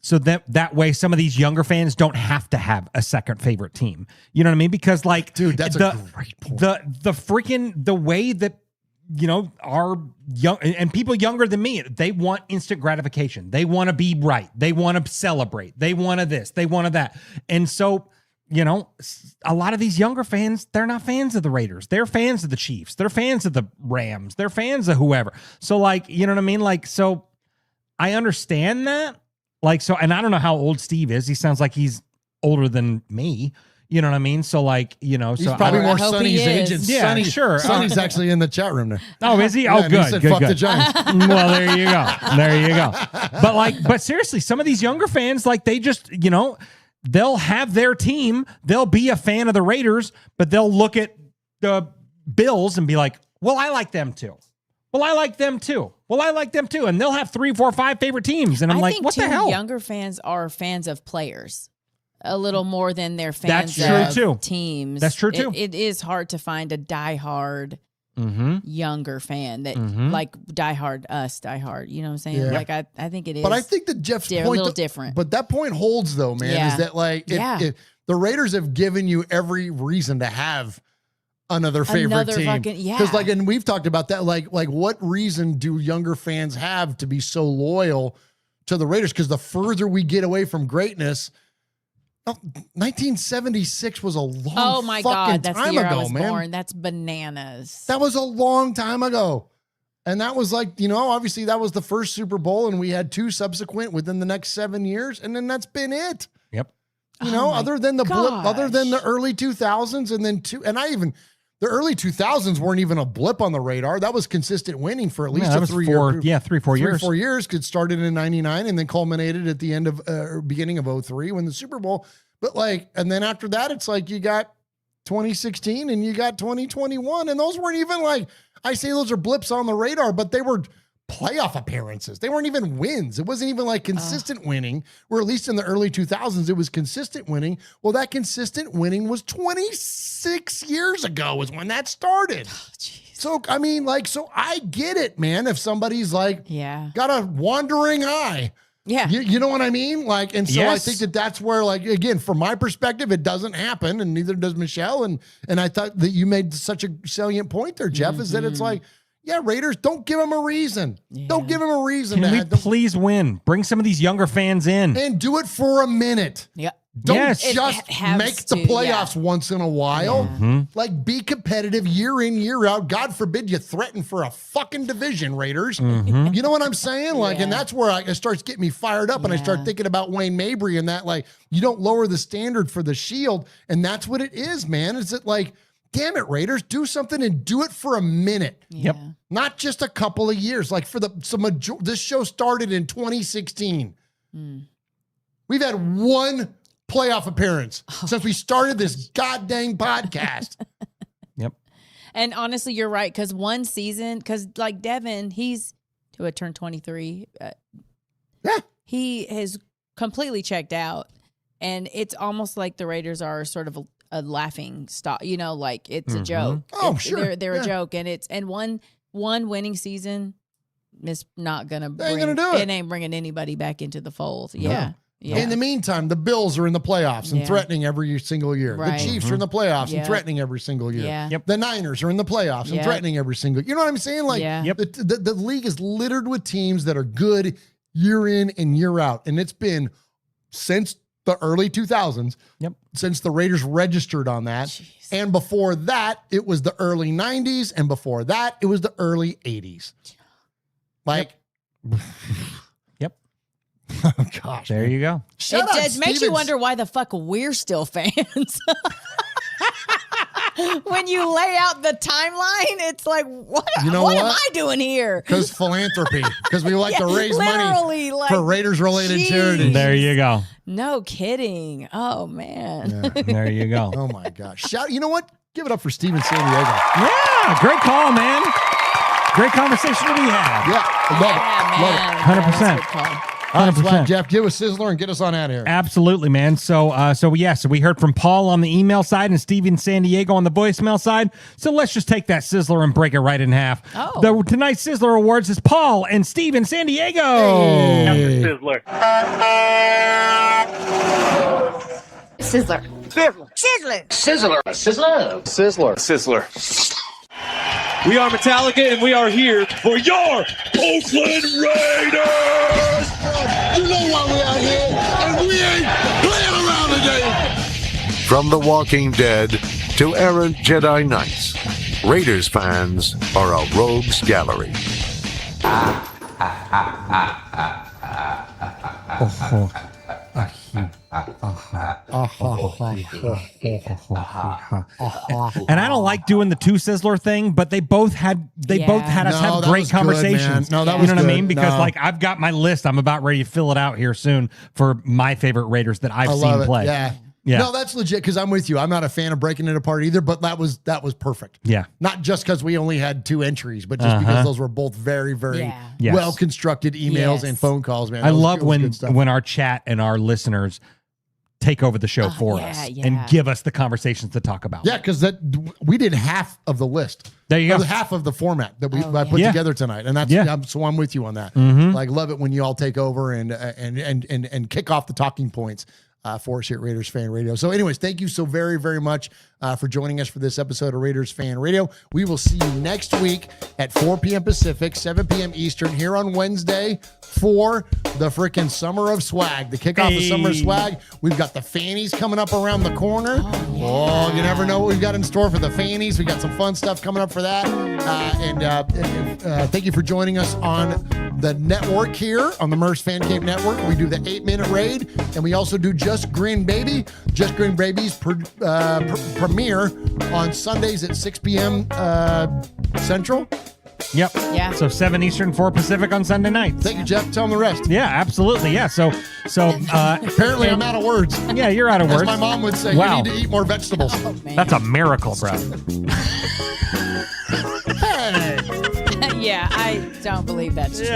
So that way some of these younger fans don't have to have a second favorite team. You know what I mean? Because, like, dude, that's a great point. The way that, our young and people younger than me, they want instant gratification. They want to be right. They want to celebrate. They want this. They want that. And so, a lot of these younger fans, they're not fans of the Raiders. They're fans of the Chiefs. They're fans of the Rams. They're fans of whoever. So, like, you know what I mean? Like, so I understand that. Like, so, and I don't know how old Steve is. He sounds like he's older than me, You know what I mean? So like, he's probably more Sonny's agent. Yeah, Sonny, sure. Sonny's actually in the chat room there. Oh, is he? Yeah, Oh, and good. He said, good, fuck good. the Giants. Well, there you go. There you go. But seriously, some of these younger fans, like they just, they'll have their team. They'll be a fan of the Raiders, but they'll look at the Bills and be like, well, I like them too. Well, I like them too. Well, I like them too. And they'll have 3, 4, 5 favorite teams. And I'm like, what the hell? Younger fans are fans of players a little more than they're fans That's true of teams. That's true too. It is hard to find a diehard younger fan that like diehard. You know what I'm saying? Yeah. Like I think it is. But I think that Jeff's point a little different. But that point holds though, man. Yeah. Is that like if the Raiders have given you every reason to have another favorite team? Because and we've talked about that. Like what reason do younger fans have to be so loyal to the Raiders? Because the further we get away from greatness. 1976 was a long fucking that's time the year ago, I was man. born. That's bananas. That was a long time ago. And that was like, obviously that was the first Super Bowl, and we had 2 subsequent within the next 7 years, and then that's been it. Yep. Other than the blip, other than the early 2000s, and then the early 2000s weren't even a blip on the radar. That was consistent winning for at least 3 years. 3, 4 years. 4 years. It started in 99 and then culminated at the end of beginning of 03 when the Super Bowl. But and then after that, it's like you got 2016 and you got 2021. And those weren't even I say those are blips on the radar, but they were playoff appearances. They weren't even wins. It wasn't even consistent winning, where at least in the early 2000s, it was consistent winning. Well, that consistent winning was 26 years ago is when that started. So, I mean, so I get it, man. If somebody's got a wandering eye. Yeah. You know what I mean? And so Yes. I think that's where, again, from my perspective, it doesn't happen, and neither does Michelle. And I thought that you made such a salient point there, Jeff, is that it's Raiders, don't give them a reason. Yeah. Don't give them a reason. Can we please win? Bring some of these younger fans in. And do it for a minute. Yeah. Don't just make the playoffs once in a while. Be competitive year in, year out. God forbid you threaten for a fucking division, Raiders. You know what I'm saying? And that's where it starts getting me fired up, and I start thinking about Wayne Mabry and that, you don't lower the standard for the Shield, and that's what it is, man. Is it damn it, Raiders, do something and do it for a minute. Yep. Not just a couple of years. This show started in 2016. We've had one playoff appearance since we started this goddamn podcast. Yep. And honestly, you're right. Because one season, Devin, he's to a turn 23. He has completely checked out. And it's almost like the Raiders are sort of a laughing stock, it's a joke. Oh, sure. They're a joke. And one winning season is not going to bring, it ain't bringing anybody back into the fold. Yeah. No. Yeah. In the meantime, the Bills are in the playoffs and threatening every single year. Right. The Chiefs are in the playoffs and threatening every single year. Yeah. The Niners are in the playoffs and threatening every single. You know what I'm saying? The league is littered with teams that are good year in and year out, and it's been since the early 2000s. Since the Raiders registered on that. Jeez. And before that, it was the early 90s, and before that, it was the early 80s. Oh, gosh. There you go. It makes you wonder why the fuck we're still fans. When you lay out the timeline, it's like, what am I doing here? Because philanthropy. Because we like to raise money for Raiders-related charities. There you go. No kidding. Oh, man. Yeah, there you go. Oh, my gosh. You know what? Give it up for Steven San Diego. Yeah, great call, man. Great conversation that we had. Yeah, love it. 100%. All right, Flat Jeff, give us Sizzler and get us on out of here. Absolutely, man. So we heard from Paul on the email side and Steven San Diego on the voicemail side. So let's just take that Sizzler and break it right in half. Tonight's Sizzler Awards is Paul and Steven San Diego. Hey. Sizzler. Sizzler. Sizzler. Sizzler. Sizzler. Sizzler. Sizzler. We are Metallica, and we are here for your Oakland Raiders! You know why we out here, and we ain't playing around today! From The Walking Dead to errant Jedi Knights, Raiders fans are a rogues gallery. And I don't like doing the two Sizzler thing, but they both had us have great conversations. Good, you know what I mean? Because like I've got my list. I'm about ready to fill it out here soon for my favorite Raiders that I've seen play. Yeah. No, that's legit because I'm with you. I'm not a fan of breaking it apart either, but that was perfect. Yeah. Not just because we only had 2 entries, but just because those were both very, very well constructed emails and phone calls, man. I love when our chat and our listeners take over the show for us and give us the conversations to talk about. Yeah, because we did half of the list. There you go. Half of the format that I put together tonight, and that's so I'm with you on that. Like, love it when you all take over and kick off the talking points for us here at Raiders Fan Radio. So, anyways, thank you so very, very much for joining us for this episode of Raiders Fan Radio. We will see you next week at 4 p.m. Pacific, 7 p.m. Eastern here on Wednesday for the freaking Summer of Swag, the kickoff of Summer of Swag. We've got the fannies coming up around the corner. Oh, you never know what we've got in store for the fannies. We got some fun stuff coming up for that. Thank you for joining us on the network here on the Murf's Fan Cave Network. We do the 8-minute raid, and we also do Just Green Baby. Just Green Baby's premiere on Sundays at 6 p.m. Central. Yep. Yeah. So 7 Eastern, 4 Pacific on Sunday nights. Thank you, Jeff. Tell them the rest. Yeah, absolutely. Yeah. So apparently I'm out of words. Yeah, you're out of words. As my mom would say, wow. You need to eat more vegetables. Oh, that's a miracle, bro. Hey. Yeah, I don't believe that's true.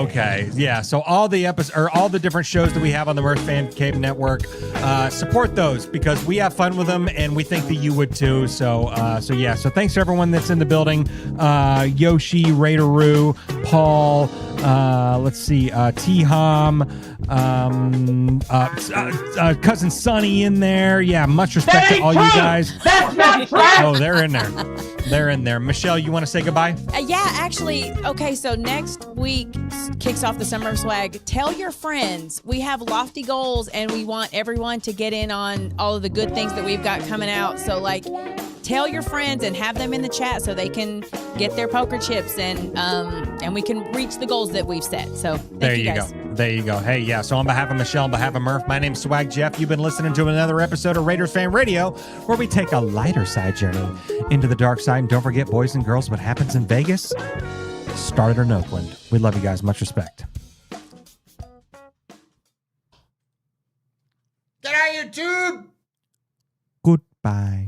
Okay. Yeah. So all the episodes or all the different shows that we have on the Murf Fan Cave Network, support those because we have fun with them and we think that you would too. So thanks to everyone that's in the building. Yoshi, Raideroo, Paul, let's see, T-Hom, cousin Sonny in there. Yeah, much respect to all you guys. That's not true. Oh, they're in there. They're in there. Michelle, you want to say goodbye? Yeah, actually, okay, so next week kicks off the Summer of Swag. Tell your friends. We have lofty goals, and we want everyone to get in on all of the good things that we've got coming out. So, like, tell your friends and have them in the chat so they can get their poker chips and we can reach the goals that we've set. So, thank you guys. There you go. Hey, yeah. So on behalf of Michelle, on behalf of Murf, my name's Swag Jeff. You've been listening to another episode of Raiders Fan Radio, where we take a lighter side journey into the dark side. And don't forget, boys and girls, what happens in Vegas started in Oakland. We love you guys. Much respect. Get out of YouTube. Goodbye.